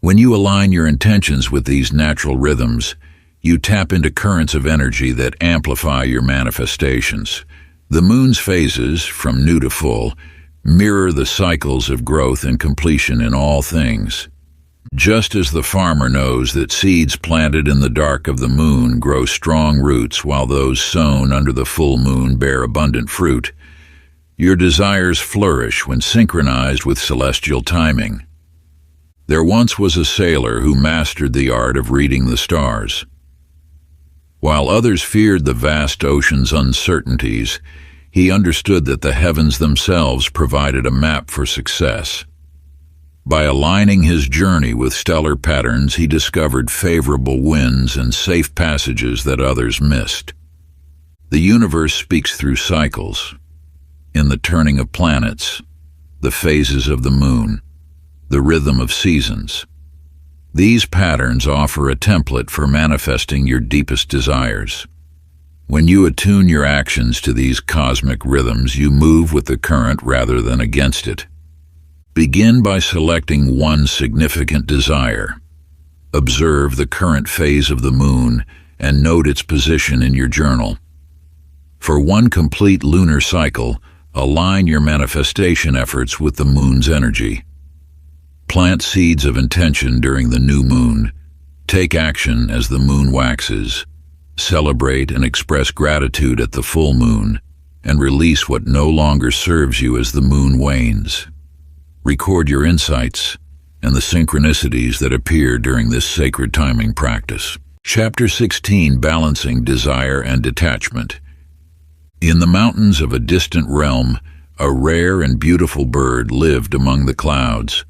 Speaker 1: When you align your intentions with these natural rhythms, you tap into currents of energy that amplify your manifestations. The moon's phases, from new to full, mirror the cycles of growth and completion in all things. Just as the farmer knows that seeds planted in the dark of the moon grow strong roots while those sown under the full moon bear abundant fruit, your desires flourish when synchronized with celestial timing. There once was a sailor who mastered the art of reading the stars. While others feared the vast ocean's uncertainties, he understood that the heavens themselves provided a map for success. By aligning his journey with stellar patterns, he discovered favorable winds and safe passages that others missed. The universe speaks through cycles, in the turning of planets, the phases of the moon, the rhythm of seasons. These patterns offer a template for manifesting your deepest desires. When you attune your actions to these cosmic rhythms, you move with the current rather than against it. Begin by selecting one significant desire. Observe the current phase of the moon and note its position in your journal. For one complete lunar cycle, align your manifestation efforts with the moon's energy. Plant seeds of intention during the new moon. Take action as the moon waxes. Celebrate and express gratitude at the full moon, and release what no longer serves you as the moon wanes. Record your insights and the synchronicities that appear during this sacred timing practice. Chapter 16. Balancing Desire and Detachment. In the mountains of a distant realm, a rare and beautiful bird lived among the clouds.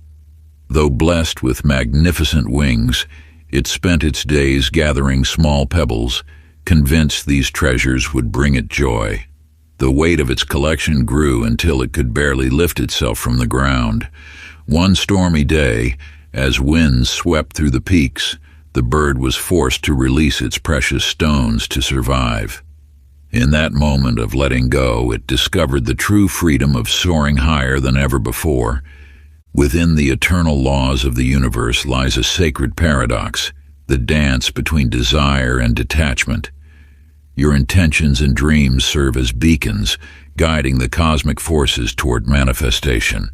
Speaker 1: Though blessed with magnificent wings, it spent its days gathering small pebbles, convinced these treasures would bring it joy. The weight of its collection grew until it could barely lift itself from the ground. One stormy day, as winds swept through the peaks, the bird was forced to release its precious stones to survive. In that moment of letting go, it discovered the true freedom of soaring higher than ever before. Within the eternal laws of the universe lies a sacred paradox, the dance between desire and detachment. Your intentions and dreams serve as beacons, guiding the cosmic forces toward manifestation.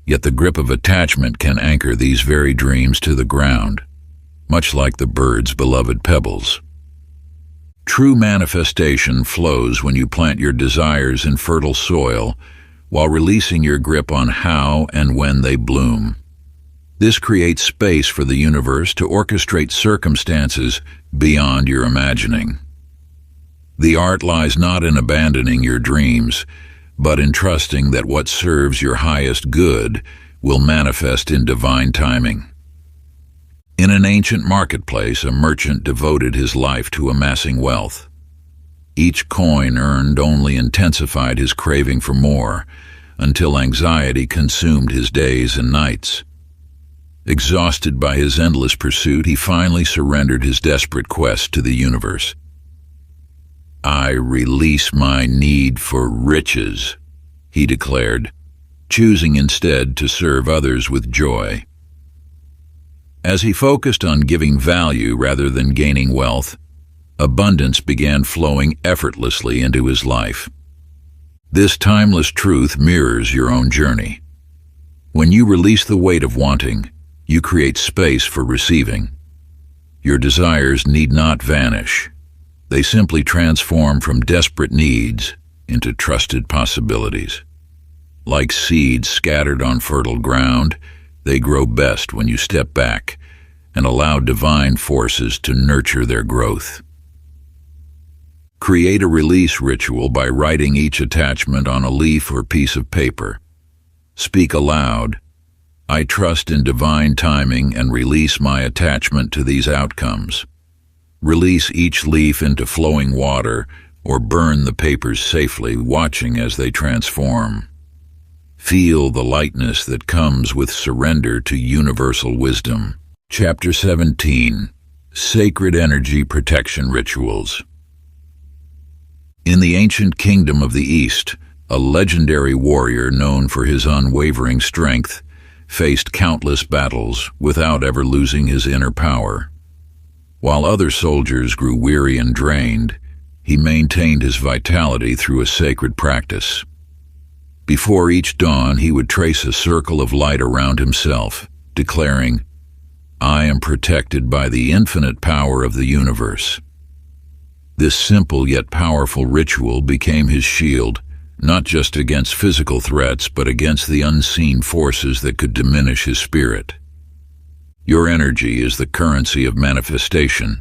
Speaker 1: Yet the grip of attachment can anchor these very dreams to the ground, much like the bird's beloved pebbles. True manifestation flows when you plant your desires in fertile soil, while releasing your grip on how and when they bloom. This creates space for the universe to orchestrate circumstances beyond your imagining. The art lies not in abandoning your dreams, but in trusting that what serves your highest good will manifest in divine timing. In an ancient marketplace, a merchant devoted his life to amassing wealth. Each coin earned only intensified his craving for more, until anxiety consumed his days and nights. Exhausted by his endless pursuit, he finally surrendered his desperate quest to the universe. "I release my need for riches," he declared, choosing instead to serve others with joy. As he focused on giving value rather than gaining wealth, abundance began flowing effortlessly into his life. This timeless truth mirrors your own journey. When you release the weight of wanting, you create space for receiving. Your desires need not vanish. They simply transform from desperate needs into trusted possibilities. Like seeds scattered on fertile ground, they grow best when you step back and allow divine forces to nurture their growth. Create a release ritual by writing each attachment on a leaf or piece of paper. Speak aloud, "I trust in divine timing and release my attachment to these outcomes." Release each leaf into flowing water or burn the papers safely, watching as they transform. Feel the lightness that comes with surrender to universal wisdom. Chapter 17. Sacred Energy Protection Rituals. In the ancient kingdom of the East, a legendary warrior known for his unwavering strength faced countless battles without ever losing his inner power. While other soldiers grew weary and drained, he maintained his vitality through a sacred practice. Before each dawn, he would trace a circle of light around himself, declaring, "I am protected by the infinite power of the universe." This simple yet powerful ritual became his shield, not just against physical threats, but against the unseen forces that could diminish his spirit. Your energy is the currency of manifestation.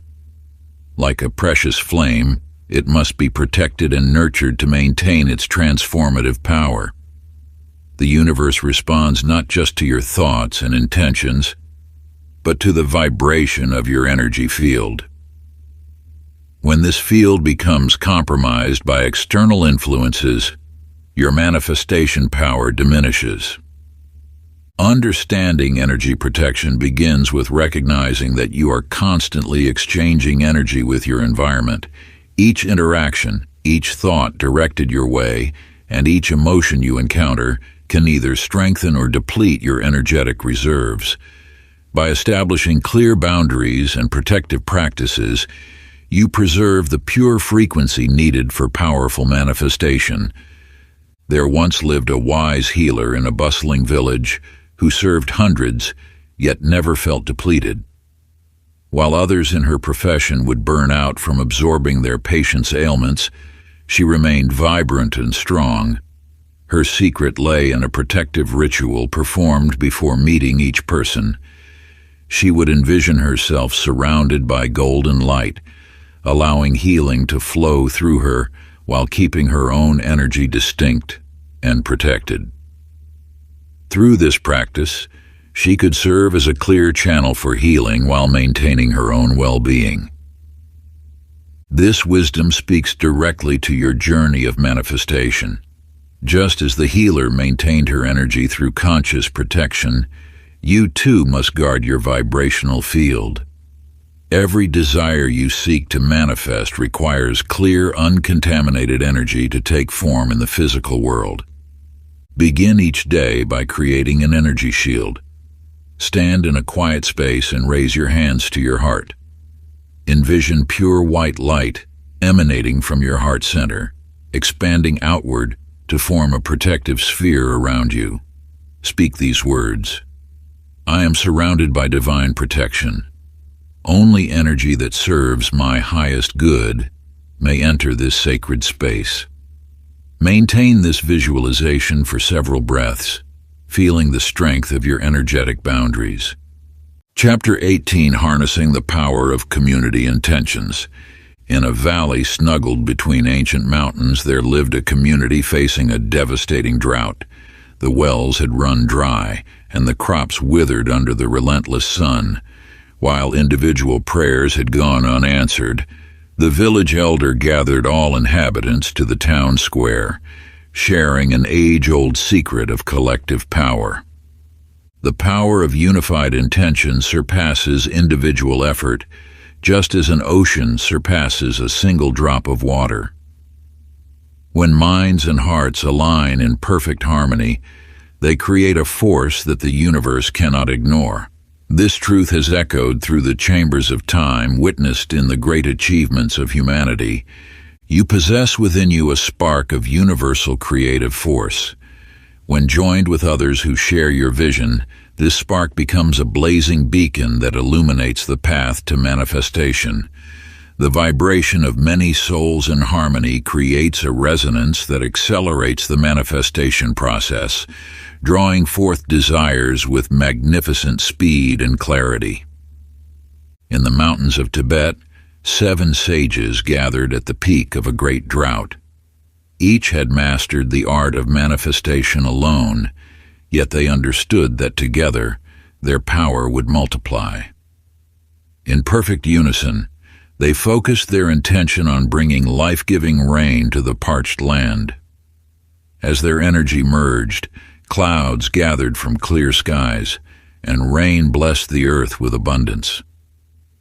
Speaker 1: Like a precious flame, it must be protected and nurtured to maintain its transformative power. The universe responds not just to your thoughts and intentions, but to the vibration of your energy field. When this field becomes compromised by external influences, your manifestation power diminishes. Understanding energy protection begins with recognizing that you are constantly exchanging energy with your environment. Each interaction, each thought directed your way, and each emotion you encounter can either strengthen or deplete your energetic reserves. By establishing clear boundaries and protective practices, you preserve the pure frequency needed for powerful manifestation. There once lived a wise healer in a bustling village who served hundreds, yet never felt depleted. While others in her profession would burn out from absorbing their patients' ailments, she remained vibrant and strong. Her secret lay in a protective ritual performed before meeting each person. She would envision herself surrounded by golden light, allowing healing to flow through her while keeping her own energy distinct and protected. Through this practice, she could serve as a clear channel for healing while maintaining her own well-being. This wisdom speaks directly to your journey of manifestation. Just as the healer maintained her energy through conscious protection, you too must guard your vibrational field. Every desire you seek to manifest requires clear, uncontaminated energy to take form in the physical world. Begin each day by creating an energy shield. Stand in a quiet space and raise your hands to your heart. Envision pure white light emanating from your heart center, expanding outward to form a protective sphere around you. Speak these words: "I am surrounded by divine protection. Only energy that serves my highest good may enter this sacred space." Maintain this visualization for several breaths, feeling the strength of your energetic boundaries. Chapter 18. Harnessing the Power of Community Intentions. In a valley snuggled between ancient mountains, there lived a community facing a devastating drought. The wells had run dry, and the crops withered under the relentless sun. While individual prayers had gone unanswered, the village elder gathered all inhabitants to the town square, sharing an age-old secret of collective power. The power of unified intention surpasses individual effort, just as an ocean surpasses a single drop of water. When minds and hearts align in perfect harmony, they create a force that the universe cannot ignore. This truth has echoed through the chambers of time, witnessed in the great achievements of humanity. You possess within you a spark of universal creative force. When joined with others who share your vision, this spark becomes a blazing beacon that illuminates the path to manifestation. The vibration of many souls in harmony creates a resonance that accelerates the manifestation process, drawing forth desires with magnificent speed and clarity. In the mountains of Tibet, 7 sages gathered at the peak of a great drought. Each had mastered the art of manifestation alone, yet they understood that together their power would multiply. In perfect unison, they focused their intention on bringing life-giving rain to the parched land. As their energy merged, clouds gathered from clear skies, and rain blessed the earth with abundance.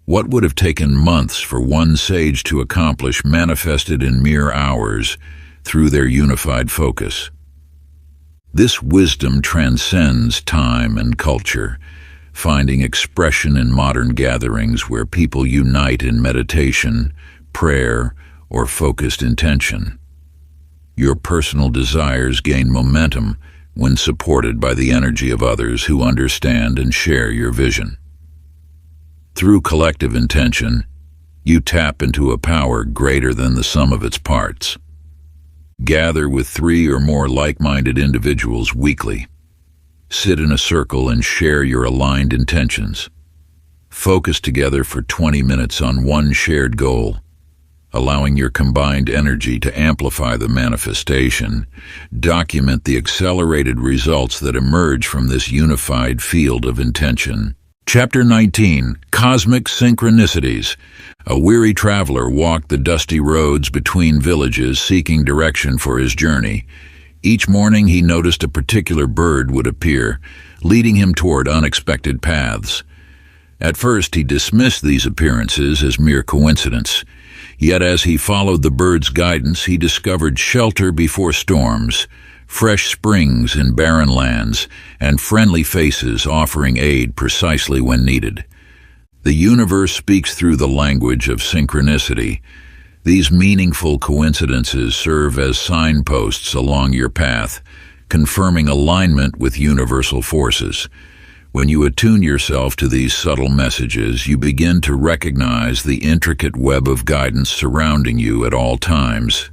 Speaker 1: What would have taken months for one sage to accomplish manifested in mere hours through their unified focus. This wisdom transcends time and culture, finding expression in modern gatherings where people unite in meditation, prayer, or focused intention. Your personal desires gain momentum when supported by the energy of others who understand and share your vision. Through collective intention, you tap into a power greater than the sum of its parts. Gather with 3 or more like-minded individuals weekly. Sit in a circle and share your aligned intentions. Focus together for 20 minutes on one shared goal, allowing your combined energy to amplify the manifestation. Document the accelerated results that emerge from this unified field of intention. Chapter 19, Cosmic Synchronicities. A weary traveler walked the dusty roads between villages seeking direction for his journey. Each morning he noticed a particular bird would appear, leading him toward unexpected paths. At first he dismissed these appearances as mere coincidence. Yet as he followed the bird's guidance, he discovered shelter before storms, fresh springs in barren lands, and friendly faces offering aid precisely when needed. The universe speaks through the language of synchronicity. These meaningful coincidences serve as signposts along your path, confirming alignment with universal forces. When you attune yourself to these subtle messages, you begin to recognize the intricate web of guidance surrounding you at all times.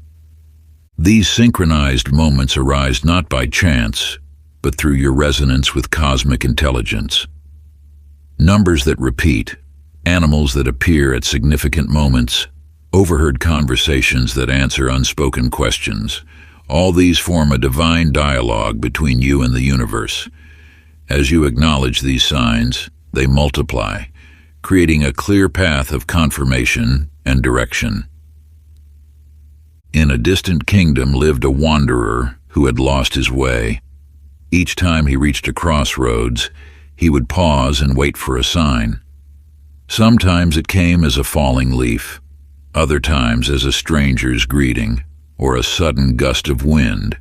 Speaker 1: These synchronized moments arise not by chance, but through your resonance with cosmic intelligence. Numbers that repeat, animals that appear at significant moments, overheard conversations that answer unspoken questions, all these form a divine dialogue between you and the universe. As you acknowledge these signs, they multiply, creating a clear path of confirmation and direction. In a distant kingdom lived a wanderer who had lost his way. Each time he reached a crossroads, he would pause and wait for a sign. Sometimes it came as a falling leaf, other times as a stranger's greeting or a sudden gust of wind.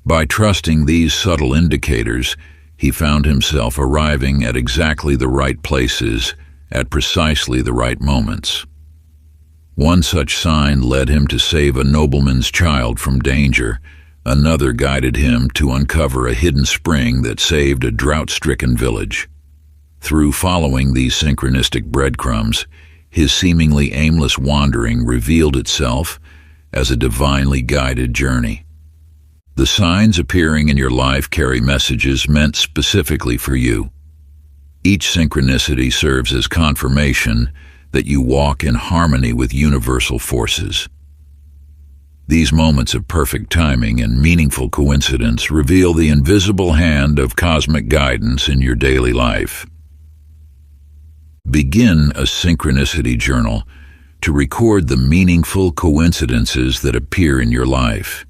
Speaker 1: By trusting these subtle indicators, he found himself arriving at exactly the right places at precisely the right moments. One such sign led him to save a nobleman's child from danger. Another guided him to uncover a hidden spring that saved a drought-stricken village. Through following these synchronistic breadcrumbs, his seemingly aimless wandering revealed itself as a divinely guided journey. The signs appearing in your life carry messages meant specifically for you. Each synchronicity serves as confirmation that you walk in harmony with universal forces. These moments of perfect timing and meaningful coincidence reveal the invisible hand of cosmic guidance in your daily life. Begin a synchronicity journal to record the meaningful coincidences that appear in your life.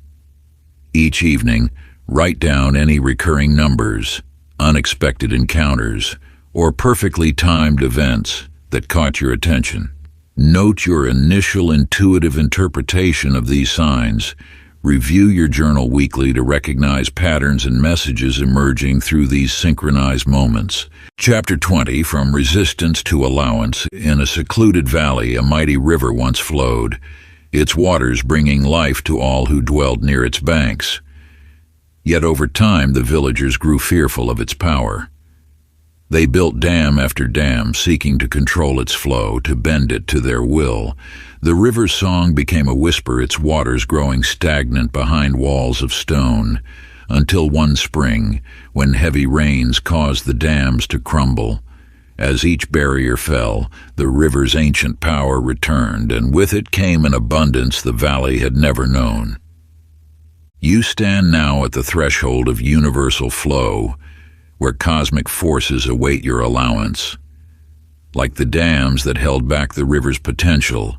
Speaker 1: Each evening, write down any recurring numbers, unexpected encounters, or perfectly timed events that caught your attention. Note your initial intuitive interpretation of these signs. Review your journal weekly to recognize patterns and messages emerging through these synchronized moments. Chapter 20, From Resistance to Allowance. In a secluded valley, a mighty river once flowed, its waters bringing life to all who dwelled near its banks. Yet over time, the villagers grew fearful of its power. They built dam after dam, seeking to control its flow, to bend it to their will. The river's song became a whisper, its waters growing stagnant behind walls of stone, until one spring, when heavy rains caused the dams to crumble. As each barrier fell, the river's ancient power returned, and with it came an abundance the valley had never known. You stand now at the threshold of universal flow, where cosmic forces await your allowance. Like the dams that held back the river's potential,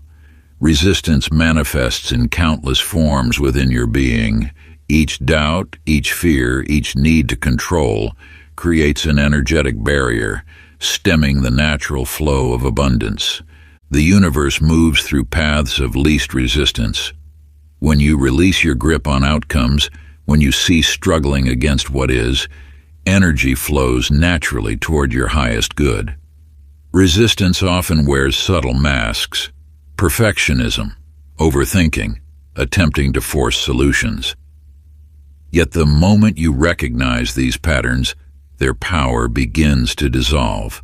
Speaker 1: resistance manifests in countless forms within your being. Each doubt, each fear, each need to control creates an energetic barrier, stemming the natural flow of abundance. The universe moves through paths of least resistance. When you release your grip on outcomes, when you cease struggling against what is, energy flows naturally toward your highest good. Resistance often wears subtle masks: perfectionism, overthinking, attempting to force solutions. Yet the moment you recognize these patterns, their power begins to dissolve.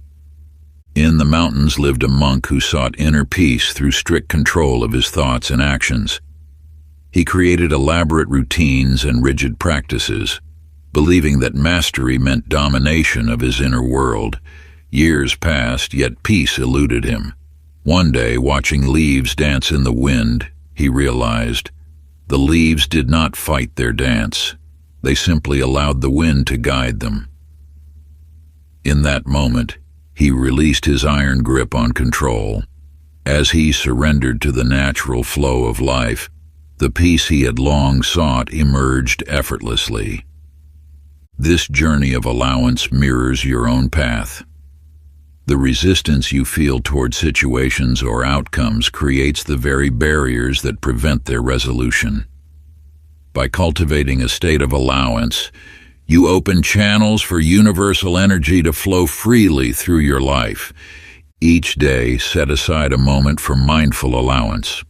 Speaker 1: In the mountains lived a monk who sought inner peace through strict control of his thoughts and actions. He created elaborate routines and rigid practices, believing that mastery meant domination of his inner world. Years passed, yet peace eluded him. One day, watching leaves dance in the wind, he realized the leaves did not fight their dance. They simply allowed the wind to guide them. In that moment, he released his iron grip on control. As he surrendered to the natural flow of life, the peace he had long sought emerged effortlessly. This journey of allowance mirrors your own path. The resistance you feel toward situations or outcomes creates the very barriers that prevent their resolution. By cultivating a state of allowance, you open channels for universal energy to flow freely through your life. Each day, set aside a moment for mindful allowance.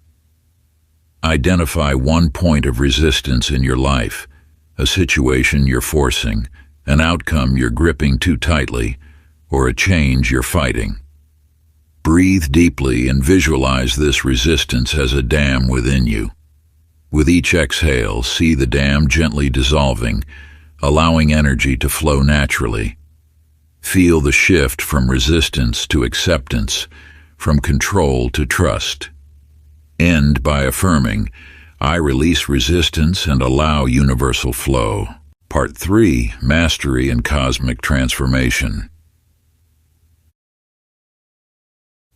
Speaker 1: Identify one point of resistance in your life, a situation you're forcing, an outcome you're gripping too tightly, or a change you're fighting. Breathe deeply and visualize this resistance as a dam within you. With each exhale, see the dam gently dissolving, allowing energy to flow naturally. Feel the shift from resistance to acceptance, from control to trust. End by affirming, I release resistance and allow universal flow. Part 3, Mastery and Cosmic Transformation.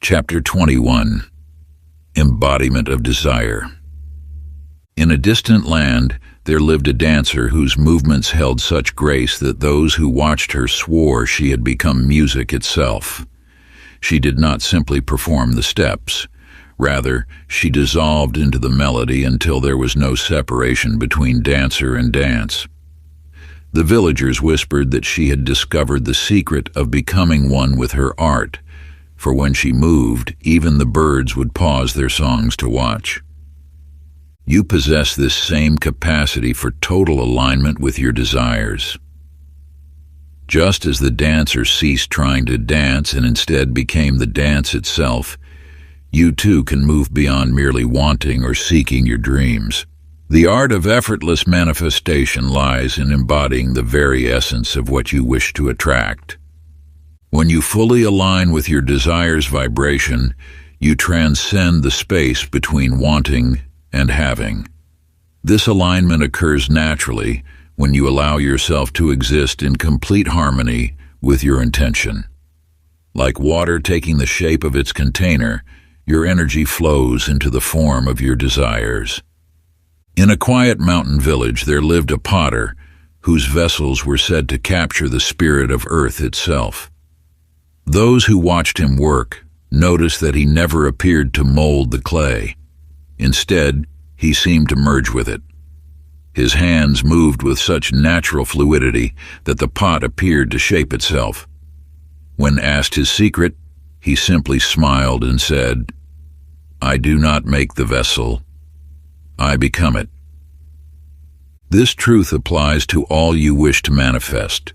Speaker 1: Chapter 21, Embodiment of Desire. In a distant land, there lived a dancer whose movements held such grace that those who watched her swore she had become music itself. She did not simply perform the steps. Rather, she dissolved into the melody until there was no separation between dancer and dance. The villagers whispered that she had discovered the secret of becoming one with her art, for when she moved, even the birds would pause their songs to watch. You possess this same capacity for total alignment with your desires. Just as the dancer ceased trying to dance and instead became the dance itself, you too can move beyond merely wanting or seeking your dreams. The art of effortless manifestation lies in embodying the very essence of what you wish to attract. When you fully align with your desire's vibration, You transcend the space between wanting and having. This alignment occurs naturally when you allow yourself to exist in complete harmony with your intention. Like water taking the shape of its container, your energy flows into the form of your desires. In a quiet mountain village there lived a potter whose vessels were said to capture the spirit of earth itself. Those who watched him work noticed that he never appeared to mold the clay. Instead, he seemed to merge with it. His hands moved with such natural fluidity that the pot appeared to shape itself. When asked his secret, he simply smiled and said, "I do not make the vessel, I become it." This truth applies to all you wish to manifest.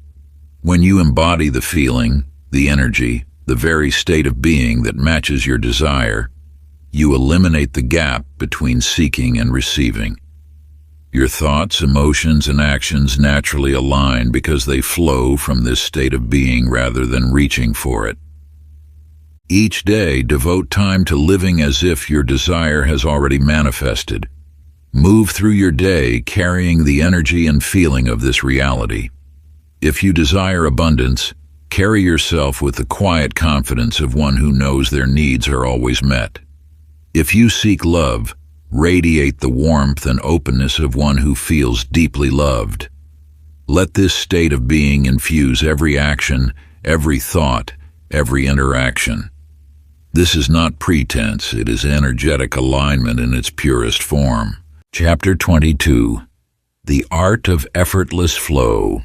Speaker 1: When you embody the feeling, the energy, the very state of being that matches your desire, you eliminate the gap between seeking and receiving. Your thoughts, emotions, and actions naturally align because they flow from this state of being rather than reaching for it. Each day, devote time to living as if your desire has already manifested. Move through your day carrying the energy and feeling of this reality. If you desire abundance, carry yourself with the quiet confidence of one who knows their needs are always met. If you seek love, radiate the warmth and openness of one who feels deeply loved. Let this state of being infuse every action, every thought, every interaction. This is not pretense, it is energetic alignment in its purest form. Chapter 22. The Art of Effortless Flow.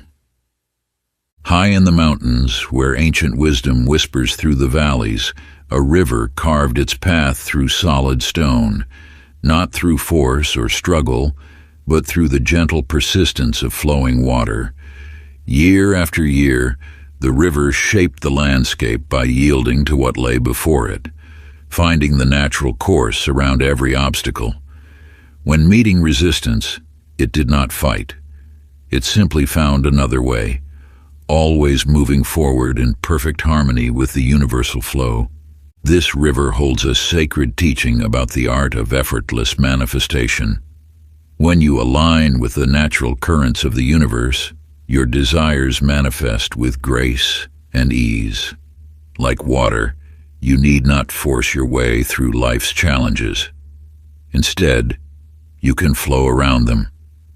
Speaker 1: High in the mountains, where ancient wisdom whispers through the valleys, a river carved its path through solid stone, not through force or struggle, but through the gentle persistence of flowing water. Year after year, the river shaped the landscape by yielding to what lay before it, finding the natural course around every obstacle. When meeting resistance, it did not fight. It simply found another way, always moving forward in perfect harmony with the universal flow. This river holds a sacred teaching about the art of effortless manifestation. When you align with the natural currents of the universe, your desires manifest with grace and ease. Like water, you need not force your way through life's challenges. Instead, you can flow around them,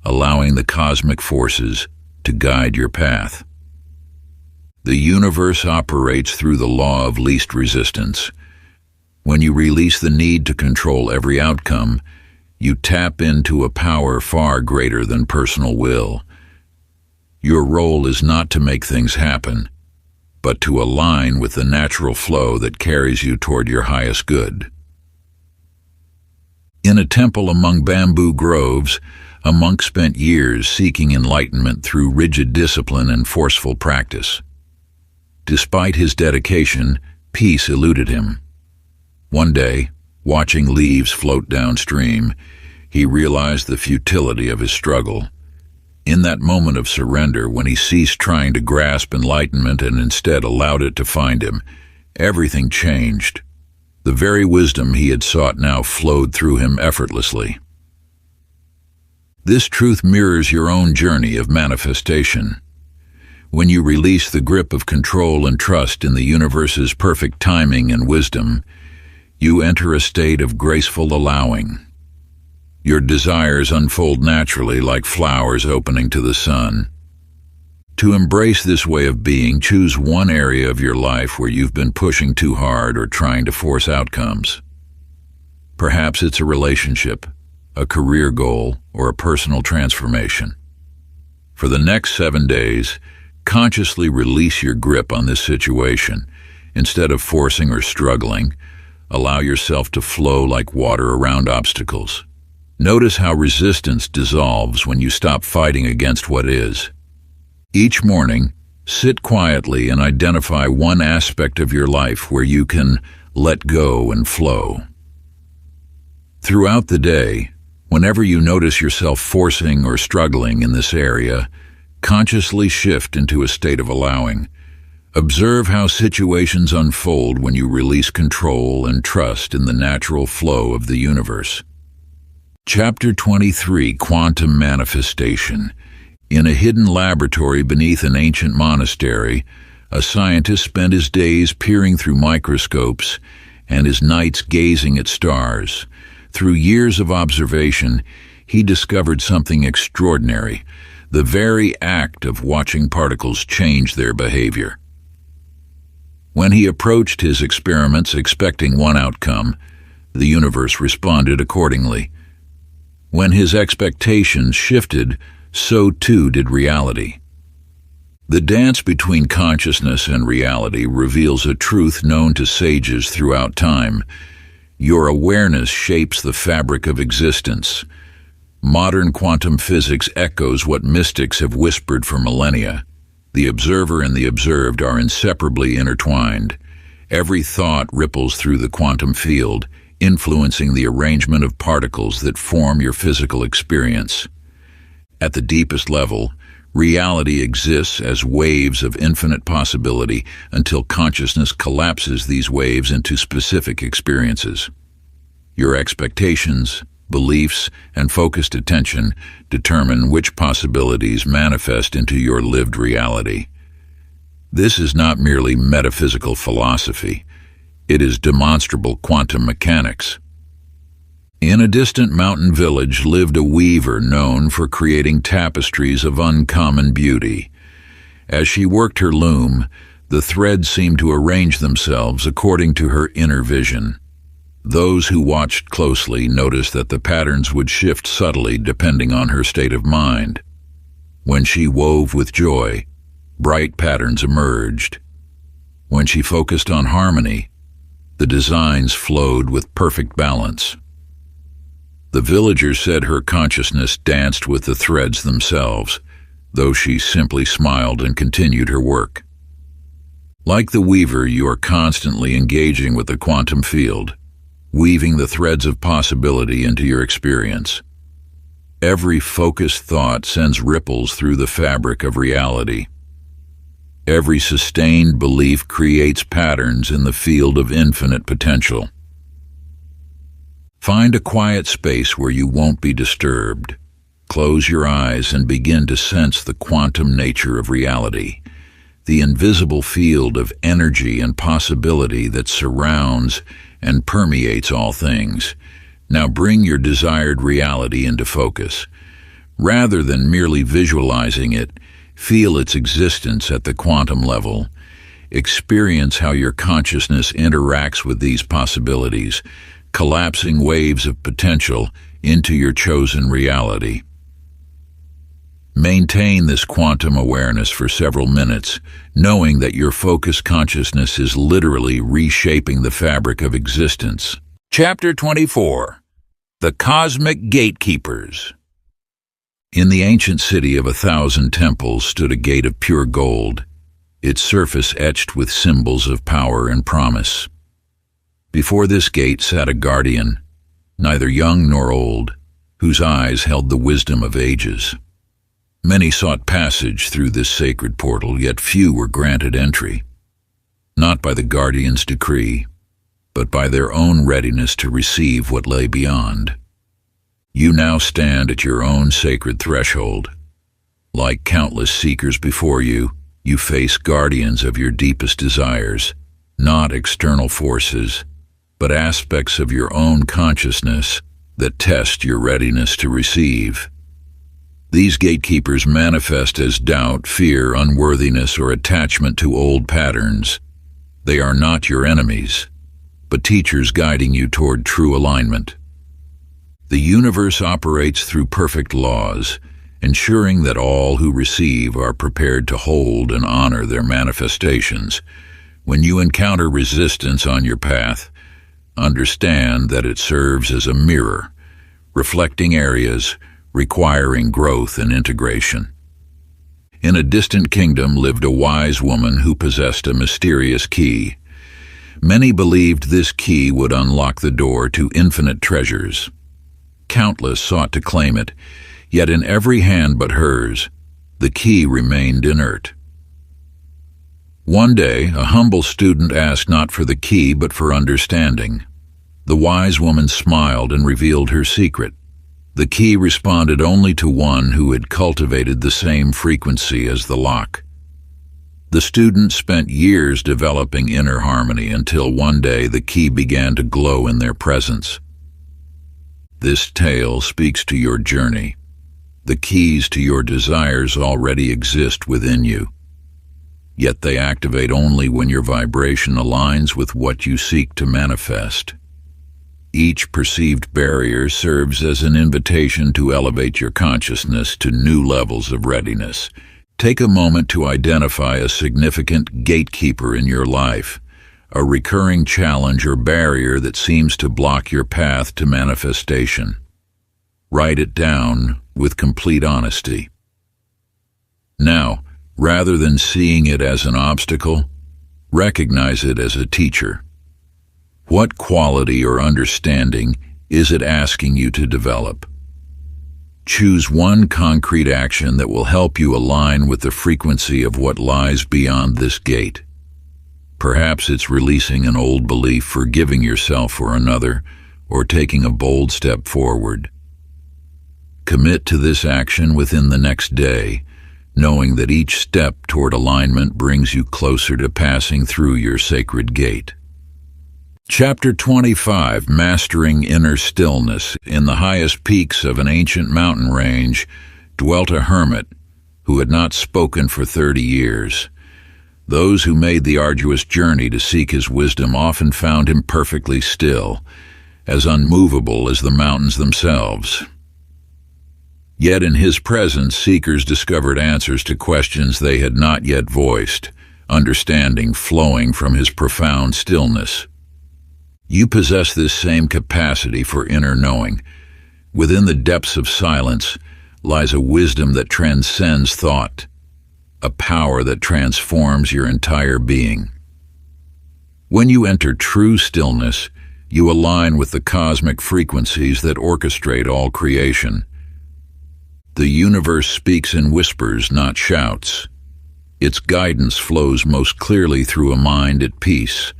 Speaker 1: allowing the cosmic forces to guide your path. The universe operates through the law of least resistance. When you release the need to control every outcome, you tap into a power far greater than personal will. Your role is not to make things happen, but to align with the natural flow that carries you toward your highest good. In a temple among bamboo groves, a monk spent years seeking enlightenment through rigid discipline and forceful practice. Despite his dedication, peace eluded him. One day, watching leaves float downstream, he realized the futility of his struggle. In that moment of surrender, when he ceased trying to grasp enlightenment and instead allowed it to find him, everything changed. The very wisdom he had sought now flowed through him effortlessly. This truth mirrors your own journey of manifestation. When you release the grip of control and trust in the universe's perfect timing and wisdom, you enter a state of graceful allowing. Your desires unfold naturally like flowers opening to the sun. To embrace this way of being, choose one area of your life where you've been pushing too hard or trying to force outcomes. Perhaps it's a relationship, a career goal, or a personal transformation. For the next 7 days, consciously release your grip on this situation. Instead of forcing or struggling, allow yourself to flow like water around obstacles. Notice how resistance dissolves when you stop fighting against what is. Each morning, sit quietly and identify one aspect of your life where you can let go and flow. Throughout the day, whenever you notice yourself forcing or struggling in this area, consciously shift into a state of allowing. Observe how situations unfold when you release control and trust in the natural flow of the universe. Chapter 23, Quantum Manifestation. In a hidden laboratory beneath an ancient monastery, a scientist spent his days peering through microscopes and his nights gazing at stars. Through years of observation, he discovered something extraordinary: the very act of watching particles change their behavior. When he approached his experiments expecting one outcome, the universe responded accordingly. When his expectations shifted, so too did reality. The dance between consciousness and reality reveals a truth known to sages throughout time. Your awareness shapes the fabric of existence. Modern quantum physics echoes what mystics have whispered for millennia. The observer and the observed are inseparably intertwined. Every thought ripples through the quantum field, influencing the arrangement of particles that form your physical experience. At the deepest level, reality exists as waves of infinite possibility until consciousness collapses these waves into specific experiences. Your expectations, beliefs, and focused attention determine which possibilities manifest into your lived reality. This is not merely metaphysical philosophy. It is demonstrable quantum mechanics. In a distant mountain village lived a weaver known for creating tapestries of uncommon beauty. As she worked her loom, the threads seemed to arrange themselves according to her inner vision. Those who watched closely noticed that the patterns would shift subtly depending on her state of mind. When she wove with joy, bright patterns emerged. When she focused on harmony, the designs flowed with perfect balance. The villager said her consciousness danced with the threads themselves, though she simply smiled and continued her work. Like the weaver, you are constantly engaging with the quantum field, weaving the threads of possibility into your experience. Every focused thought sends ripples through the fabric of reality. Every sustained belief creates patterns in the field of infinite potential. Find a quiet space where you won't be disturbed. Close your eyes and begin to sense the quantum nature of reality, the invisible field of energy and possibility that surrounds and permeates all things. Now bring your desired reality into focus. Rather than merely visualizing it, feel its existence at the quantum level. Experience how your consciousness interacts with these possibilities, collapsing waves of potential into your chosen reality. Maintain this quantum awareness for several minutes, knowing that your focused consciousness is literally reshaping the fabric of existence. Chapter 24. The Cosmic Gatekeepers. In the ancient city of 1,000 temples stood a gate of pure gold, its surface etched with symbols of power and promise. Before this gate sat a guardian, neither young nor old, whose eyes held the wisdom of ages. Many sought passage through this sacred portal, yet few were granted entry, not by the guardian's decree, but by their own readiness to receive what lay beyond. You now stand at your own sacred threshold. Like countless seekers before you, you face guardians of your deepest desires, not external forces, but aspects of your own consciousness that test your readiness to receive. These gatekeepers manifest as doubt, fear, unworthiness, or attachment to old patterns. They are not your enemies, but teachers guiding you toward true alignment. The universe operates through perfect laws, ensuring that all who receive are prepared to hold and honor their manifestations. When you encounter resistance on your path, understand that it serves as a mirror, reflecting areas requiring growth and integration. In a distant kingdom lived a wise woman who possessed a mysterious key. Many believed this key would unlock the door to infinite treasures. Countless sought to claim it, yet in every hand but hers, the key remained inert. One day, a humble student asked not for the key but for understanding. The wise woman smiled and revealed her secret. The key responded only to one who had cultivated the same frequency as the lock. The student spent years developing inner harmony until one day the key began to glow in their presence. This tale speaks to your journey. The keys to your desires already exist within you, yet they activate only when your vibration aligns with what you seek to manifest. Each perceived barrier serves as an invitation to elevate your consciousness to new levels of readiness. Take a moment to identify a significant gatekeeper in your life, a recurring challenge or barrier that seems to block your path to manifestation. Write it down with complete honesty. Now, rather than seeing it as an obstacle, recognize it as a teacher. What quality or understanding is it asking you to develop? Choose one concrete action that will help you align with the frequency of what lies beyond this gate. Perhaps it's releasing an old belief, forgiving yourself or another, or taking a bold step forward. Commit to this action within the next day, knowing that each step toward alignment brings you closer to passing through your sacred gate. Chapter 25, Mastering Inner Stillness. In the highest peaks of an ancient mountain range dwelt a hermit who had not spoken for 30 years. Those who made the arduous journey to seek his wisdom often found him perfectly still, as unmovable as the mountains themselves. Yet in his presence, seekers discovered answers to questions they had not yet voiced, understanding flowing from his profound stillness. You possess this same capacity for inner knowing. Within the depths of silence lies a wisdom that transcends thought, a power that transforms your entire being. When you enter true stillness, you align with the cosmic frequencies that orchestrate all creation. The universe speaks in whispers, not shouts. Its guidance flows most clearly through a mind at peace,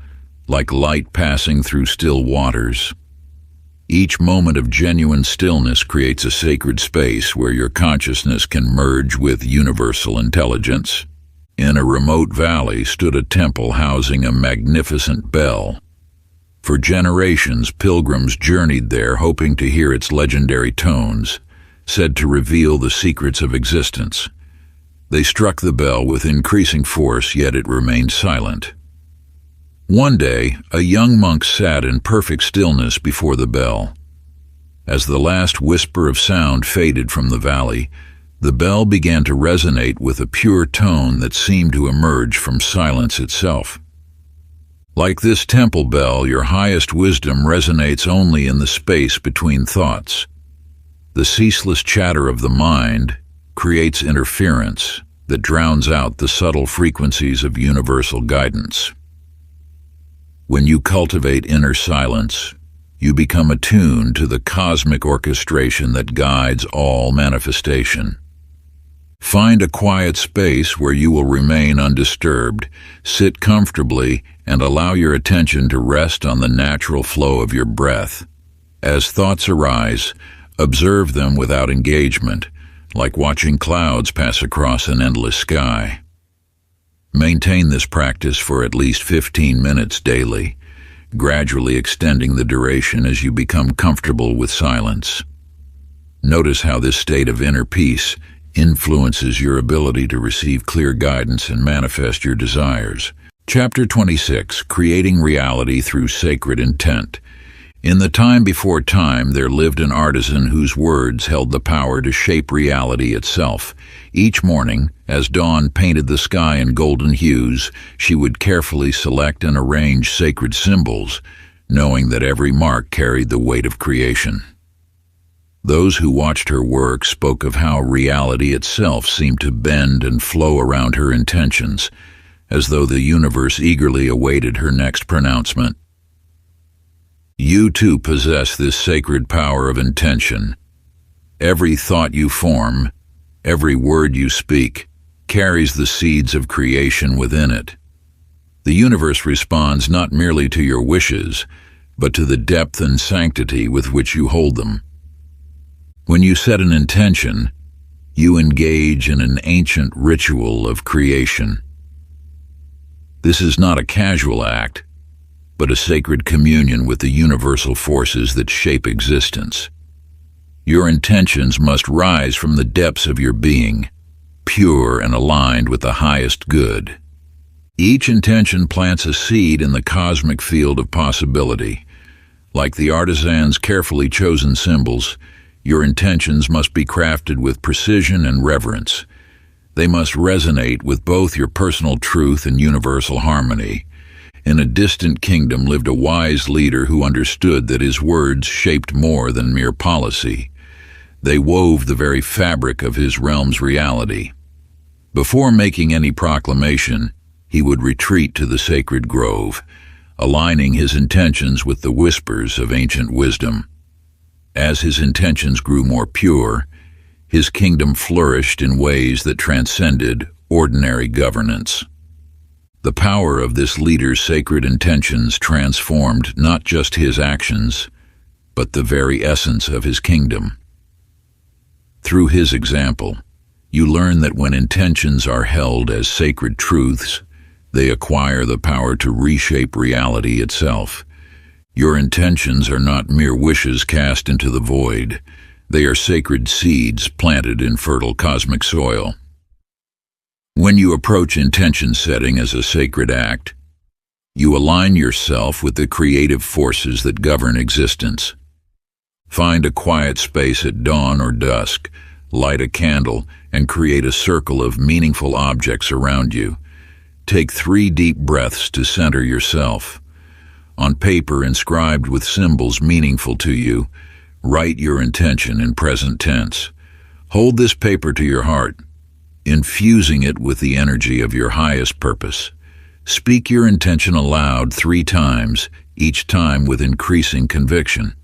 Speaker 1: like light passing through still waters. Each moment of genuine stillness creates a sacred space where your consciousness can merge with universal intelligence. In a remote valley stood a temple housing a magnificent bell. For generations, pilgrims journeyed there hoping to hear its legendary tones, said to reveal the secrets of existence. They struck the bell with increasing force, yet it remained silent. One day, a young monk sat in perfect stillness before the bell. As the last whisper of sound faded from the valley, the bell began to resonate with a pure tone that seemed to emerge from silence itself. Like this temple bell, your highest wisdom resonates only in the space between thoughts. The ceaseless chatter of the mind creates interference that drowns out the subtle frequencies of universal guidance. When you cultivate inner silence, you become attuned to the cosmic orchestration that guides all manifestation. Find a quiet space where you will remain undisturbed. Sit comfortably and allow your attention to rest on the natural flow of your breath. As thoughts arise, observe them without engagement, like watching clouds pass across an endless sky. Maintain this practice for at least 15 minutes daily, gradually extending the duration as you become comfortable with silence. Notice how this state of inner peace influences your ability to receive clear guidance and manifest your desires. Chapter 26, Creating Reality Through Sacred Intent. In the time before time, there lived an artisan whose words held the power to shape reality itself. Each morning, as dawn painted the sky in golden hues, she would carefully select and arrange sacred symbols, knowing that every mark carried the weight of creation. Those who watched her work spoke of how reality itself seemed to bend and flow around her intentions, as though the universe eagerly awaited her next pronouncement. You too possess this sacred power of intention. Every thought you form, every word you speak, carries the seeds of creation within it. The universe responds not merely to your wishes, but to the depth and sanctity with which you hold them. When you set an intention, you engage in an ancient ritual of creation. This is not a casual act, but a sacred communion with the universal forces that shape existence. Your intentions must rise from the depths of your being, pure and aligned with the highest good. Each intention plants a seed in the cosmic field of possibility. Like the artisan's carefully chosen symbols, your intentions must be crafted with precision and reverence. They must resonate with both your personal truth and universal harmony. In a distant kingdom lived a wise leader who understood that his words shaped more than mere policy. They wove the very fabric of his realm's reality. Before making any proclamation, he would retreat to the sacred grove, aligning his intentions with the whispers of ancient wisdom. As his intentions grew more pure, his kingdom flourished in ways that transcended ordinary governance. The power of this leader's sacred intentions transformed not just his actions, but the very essence of his kingdom. Through his example, you learn that when intentions are held as sacred truths, they acquire the power to reshape reality itself. Your intentions are not mere wishes cast into the void. They are sacred seeds planted in fertile cosmic soil. When you approach intention setting as a sacred act, you align yourself with the creative forces that govern existence. Find a quiet space at dawn or dusk, light a candle, and create a circle of meaningful objects around you. Take 3 deep breaths to center yourself. On paper inscribed with symbols meaningful to you, write your intention in present tense. Hold this paper to your heart, infusing it with the energy of your highest purpose. Speak your intention aloud 3 times, each time with increasing conviction.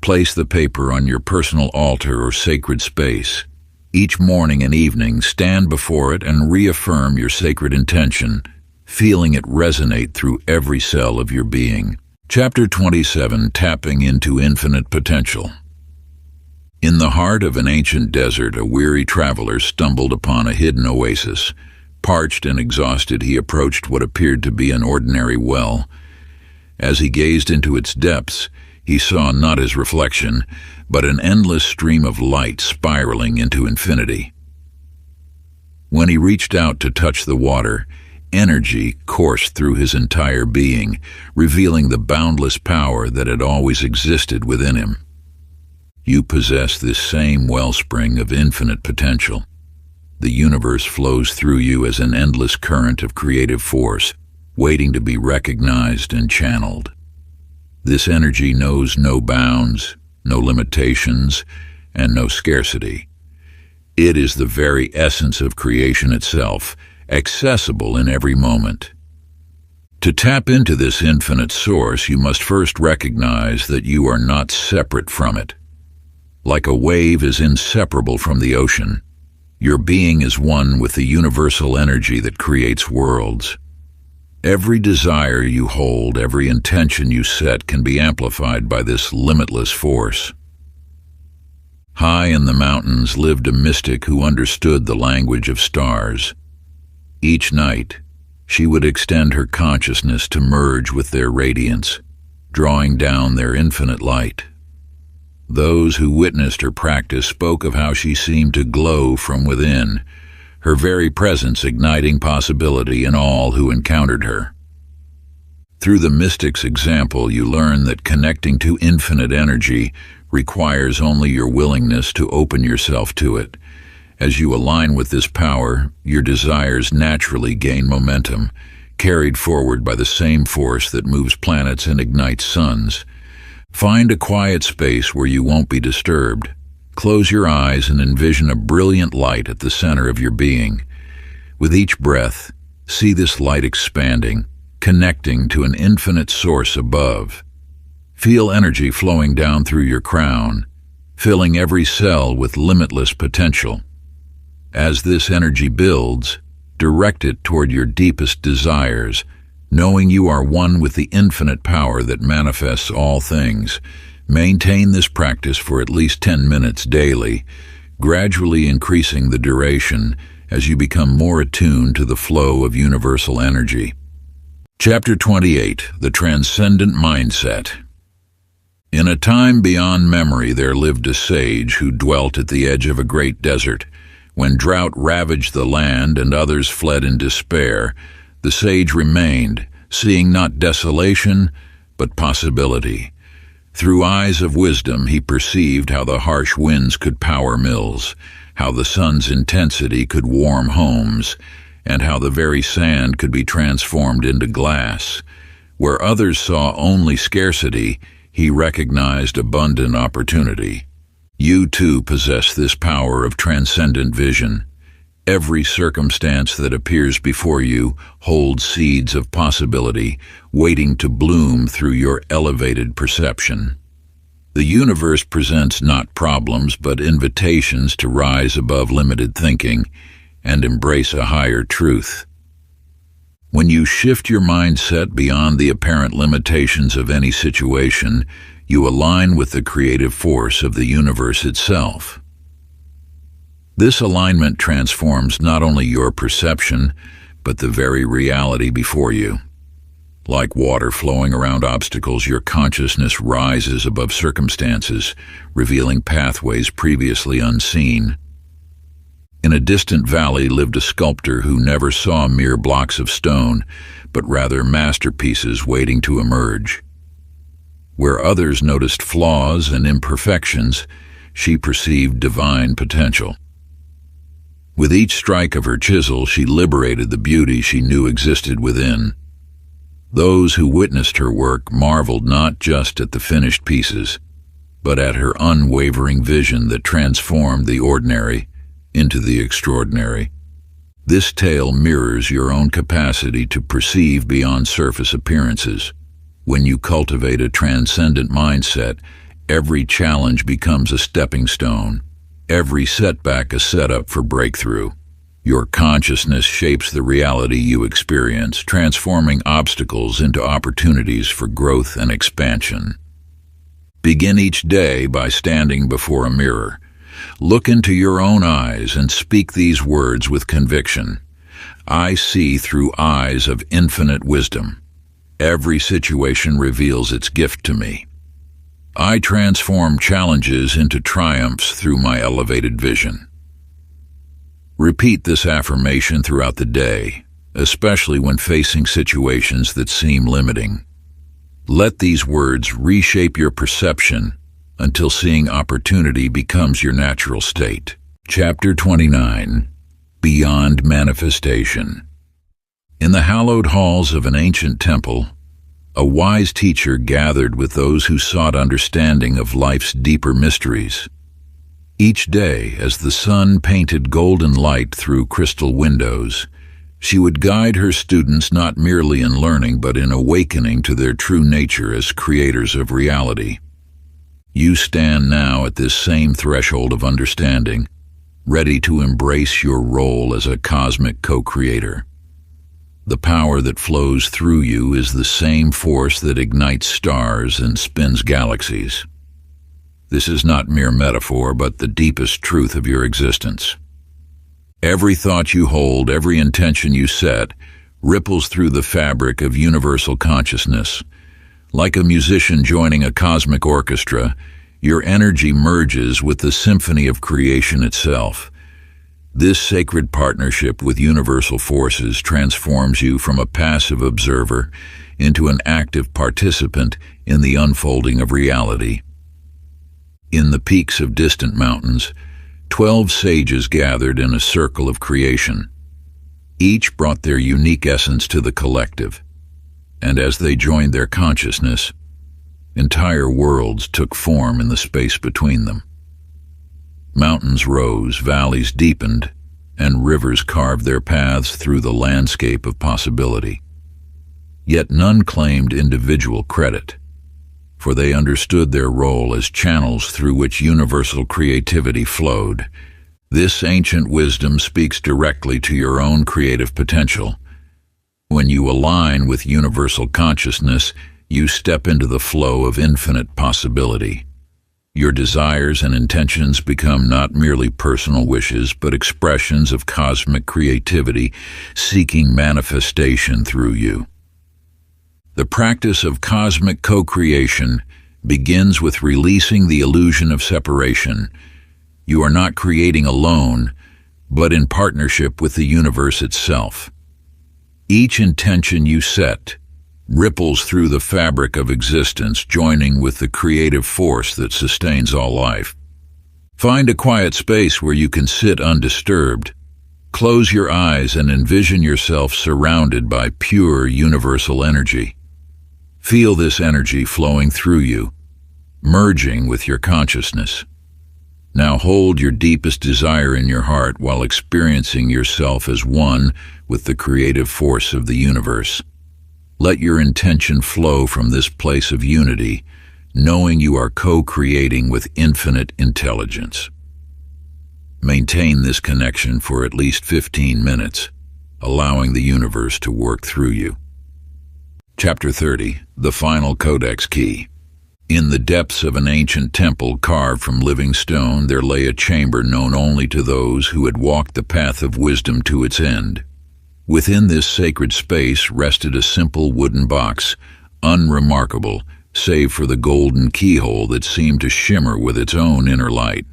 Speaker 1: Place the paper on your personal altar or sacred space. Each morning and evening, stand before it and reaffirm your sacred intention, feeling it resonate through every cell of your being. Chapter 27, Tapping into Infinite Potential. In the heart of an ancient desert, a weary traveler stumbled upon a hidden oasis. Parched and exhausted, he approached what appeared to be an ordinary well. As he gazed into its depths, he saw not his reflection, but an endless stream of light spiraling into infinity. When he reached out to touch the water, energy coursed through his entire being, revealing the boundless power that had always existed within him. You possess this same wellspring of infinite potential. The universe flows through you as an endless current of creative force, waiting to be recognized and channeled. This energy knows no bounds, no limitations, and no scarcity. It is the very essence of creation itself, accessible in every moment. To tap into this infinite source, you must first recognize that you are not separate from it. Like a wave is inseparable from the ocean, your being is one with the universal energy that creates worlds. Every desire you hold, every intention you set can be amplified by this limitless force. High in the mountains lived a mystic who understood the language of stars. Each night, she would extend her consciousness to merge with their radiance, drawing down their infinite light. Those who witnessed her practice spoke of how she seemed to glow from within, her very presence igniting possibility in all who encountered her. Through the mystic's example, you learn that connecting to infinite energy requires only your willingness to open yourself to it. As you align with this power, your desires naturally gain momentum, carried forward by the same force that moves planets and ignites suns. Find a quiet space where you won't be disturbed. Close your eyes and envision a brilliant light at the center of your being. With each breath, see this light expanding, connecting to an infinite source above. Feel energy flowing down through your crown, filling every cell with limitless potential. As this energy builds, direct it toward your deepest desires, knowing you are one with the infinite power that manifests all things. Maintain this practice for at least 10 minutes daily, gradually increasing the duration as you become more attuned to the flow of universal energy. Chapter 28, The Transcendent Mindset. In a time beyond memory there lived a sage who dwelt at the edge of a great desert. When drought ravaged the land and others fled in despair, the sage remained, seeing not desolation, but possibility. Through eyes of wisdom he perceived how the harsh winds could power mills, how the sun's intensity could warm homes, and how the very sand could be transformed into glass. Where others saw only scarcity, he recognized abundant opportunity. You too possess this power of transcendent vision. Every circumstance that appears before you holds seeds of possibility, waiting to bloom through your elevated perception. The universe presents not problems, but invitations to rise above limited thinking and embrace a higher truth. When you shift your mindset beyond the apparent limitations of any situation, you align with the creative force of the universe itself. This alignment transforms not only your perception, but the very reality before you. Like water flowing around obstacles, your consciousness rises above circumstances, revealing pathways previously unseen. In a distant valley lived a sculptor who never saw mere blocks of stone, but rather masterpieces waiting to emerge. Where others noticed flaws and imperfections, she perceived divine potential. With each strike of her chisel, she liberated the beauty she knew existed within. Those who witnessed her work marveled not just at the finished pieces, but at her unwavering vision that transformed the ordinary into the extraordinary. This tale mirrors your own capacity to perceive beyond surface appearances. When you cultivate a transcendent mindset, every challenge becomes a stepping stone. Every setback a setup for breakthrough. Your consciousness shapes the reality you experience, transforming obstacles into opportunities for growth and expansion. Begin each day by standing before a mirror. Look into your own eyes and speak these words with conviction. I see through eyes of infinite wisdom. Every situation reveals its gift to me. I transform challenges into triumphs through my elevated vision. Repeat this affirmation throughout the day, especially when facing situations that seem limiting. Let these words reshape your perception until seeing opportunity becomes your natural state. Chapter 29, Beyond Manifestation. In the hallowed halls of an ancient temple, a wise teacher gathered with those who sought understanding of life's deeper mysteries. Each day, as the sun painted golden light through crystal windows, she would guide her students not merely in learning but in awakening to their true nature as creators of reality. You stand now at this same threshold of understanding, ready to embrace your role as a cosmic co-creator. The power that flows through you is the same force that ignites stars and spins galaxies. This is not mere metaphor, but the deepest truth of your existence. Every thought you hold, every intention you set, ripples through the fabric of universal consciousness. Like a musician joining a cosmic orchestra, your energy merges with the symphony of creation itself. This sacred partnership with universal forces transforms you from a passive observer into an active participant in the unfolding of reality. In the peaks of distant mountains, 12 sages gathered in a circle of creation. Each brought their unique essence to the collective, and as they joined their consciousness, entire worlds took form in the space between them. Mountains rose, valleys deepened, and rivers carved their paths through the landscape of possibility. Yet none claimed individual credit, for they understood their role as channels through which universal creativity flowed. This ancient wisdom speaks directly to your own creative potential. When you align with universal consciousness, you step into the flow of infinite possibility. Your desires and intentions become not merely personal wishes, but expressions of cosmic creativity seeking manifestation through you. The practice of cosmic co-creation begins with releasing the illusion of separation. You are not creating alone, but in partnership with the universe itself. Each intention you set ripples through the fabric of existence, joining with the creative force that sustains all life. Find a quiet space where you can sit undisturbed. Close your eyes and envision yourself surrounded by pure universal energy. Feel this energy flowing through you, merging with your consciousness. Now hold your deepest desire in your heart while experiencing yourself as one with the creative force of the universe. Let your intention flow from this place of unity, knowing you are co-creating with infinite intelligence. Maintain this connection for at least 15 minutes, allowing the universe to work through you. Chapter 30, The Final Codex Key. In the depths of an ancient temple carved from living stone, there lay a chamber known only to those who had walked the path of wisdom to its end. Within this sacred space rested a simple wooden box, unremarkable, save for the golden keyhole that seemed to shimmer with its own inner light.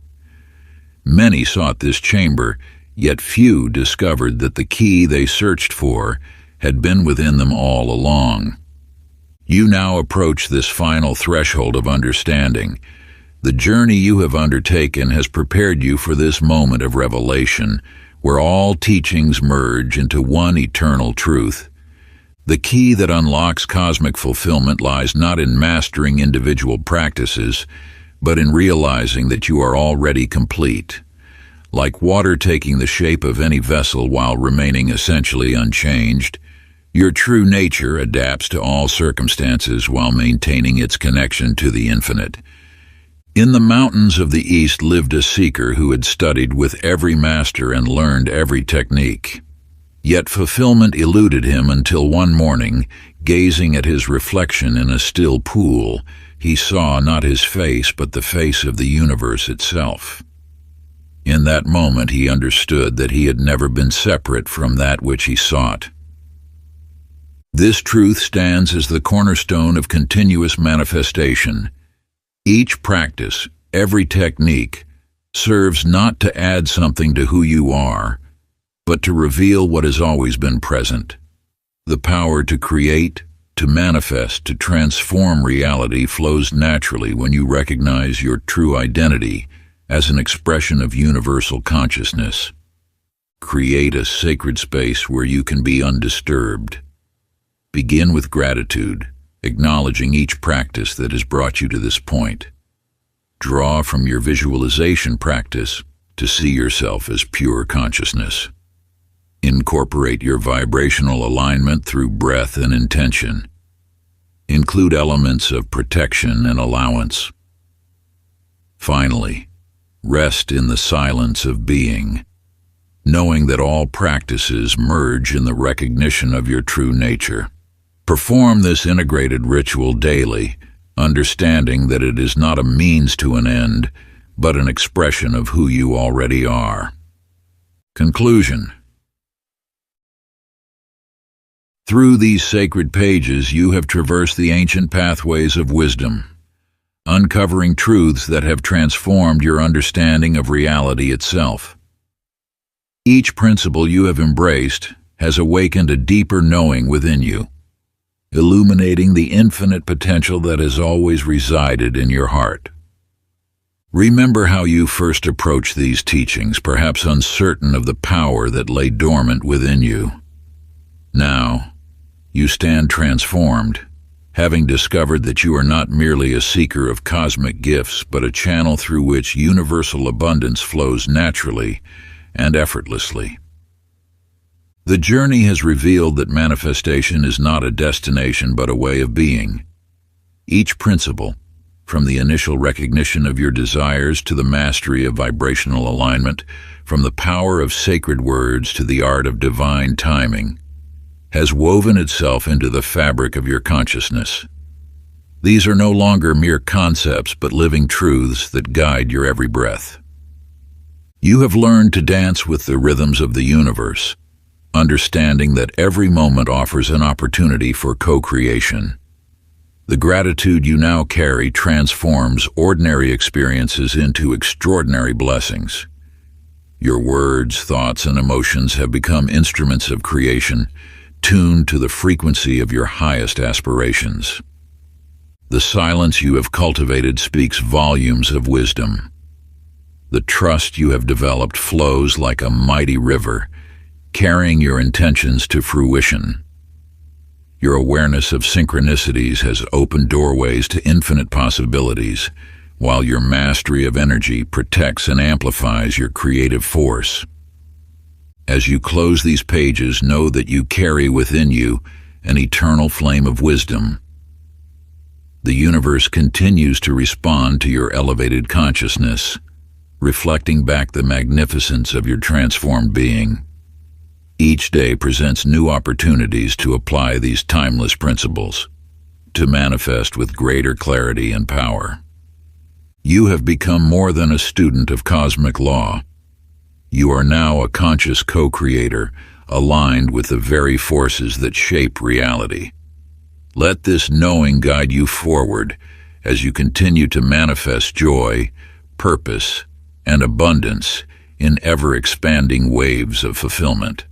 Speaker 1: Many sought this chamber, yet few discovered that the key they searched for had been within them all along. You now approach this final threshold of understanding. The journey you have undertaken has prepared you for this moment of revelation, where all teachings merge into one eternal truth. The key that unlocks cosmic fulfillment lies not in mastering individual practices, but in realizing that you are already complete. Like water taking the shape of any vessel while remaining essentially unchanged, your true nature adapts to all circumstances while maintaining its connection to the infinite. In the mountains of the East lived a seeker who had studied with every master and learned every technique. Yet fulfillment eluded him until one morning, gazing at his reflection in a still pool, he saw not his face but the face of the universe itself. In that moment he understood that he had never been separate from that which he sought. This truth stands as the cornerstone of continuous manifestation. Each practice, every technique, serves not to add something to who you are, but to reveal what has always been present. The power to create, to manifest, to transform reality flows naturally when you recognize your true identity as an expression of universal consciousness. Create a sacred space where you can be undisturbed. Begin with gratitude, acknowledging each practice that has brought you to this point. Draw from your visualization practice to see yourself as pure consciousness. Incorporate your vibrational alignment through breath and intention. Include elements of protection and allowance. Finally, rest in the silence of being, knowing that all practices merge in the recognition of your true nature. Perform this integrated ritual daily, understanding that it is not a means to an end, but an expression of who you already are. Conclusion. Through these sacred pages, you have traversed the ancient pathways of wisdom, uncovering truths that have transformed your understanding of reality itself. Each principle you have embraced has awakened a deeper knowing within you, illuminating the infinite potential that has always resided in your heart. Remember how you first approached these teachings, perhaps uncertain of the power that lay dormant within you. Now, you stand transformed, having discovered that you are not merely a seeker of cosmic gifts, but a channel through which universal abundance flows naturally and effortlessly. The journey has revealed that manifestation is not a destination but a way of being. Each principle, from the initial recognition of your desires to the mastery of vibrational alignment, from the power of sacred words to the art of divine timing, has woven itself into the fabric of your consciousness. These are no longer mere concepts, but living truths that guide your every breath. You have learned to dance with the rhythms of the universe, understanding that every moment offers an opportunity for co-creation. The gratitude you now carry transforms ordinary experiences into extraordinary blessings. Your words, thoughts, and emotions have become instruments of creation, tuned to the frequency of your highest aspirations. The silence you have cultivated speaks volumes of wisdom. The trust you have developed flows like a mighty river, carrying your intentions to fruition. Your awareness of synchronicities has opened doorways to infinite possibilities, while your mastery of energy protects and amplifies your creative force. As you close these pages, know that you carry within you an eternal flame of wisdom. The universe continues to respond to your elevated consciousness, reflecting back the magnificence of your transformed being. Each day presents new opportunities to apply these timeless principles, to manifest with greater clarity and power. You have become more than a student of cosmic law. You are now a conscious co-creator, aligned with the very forces that shape reality. Let this knowing guide you forward as you continue to manifest joy, purpose, and abundance in ever-expanding waves of fulfillment.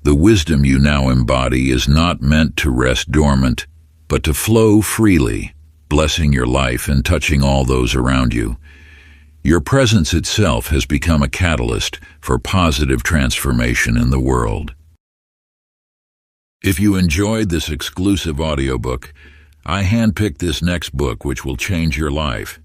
Speaker 1: The wisdom you now embody is not meant to rest dormant, but to flow freely, blessing your life and touching all those around you. Your presence itself has become a catalyst for positive transformation in the world. If you enjoyed this exclusive audiobook, I handpicked this next book which will change your life.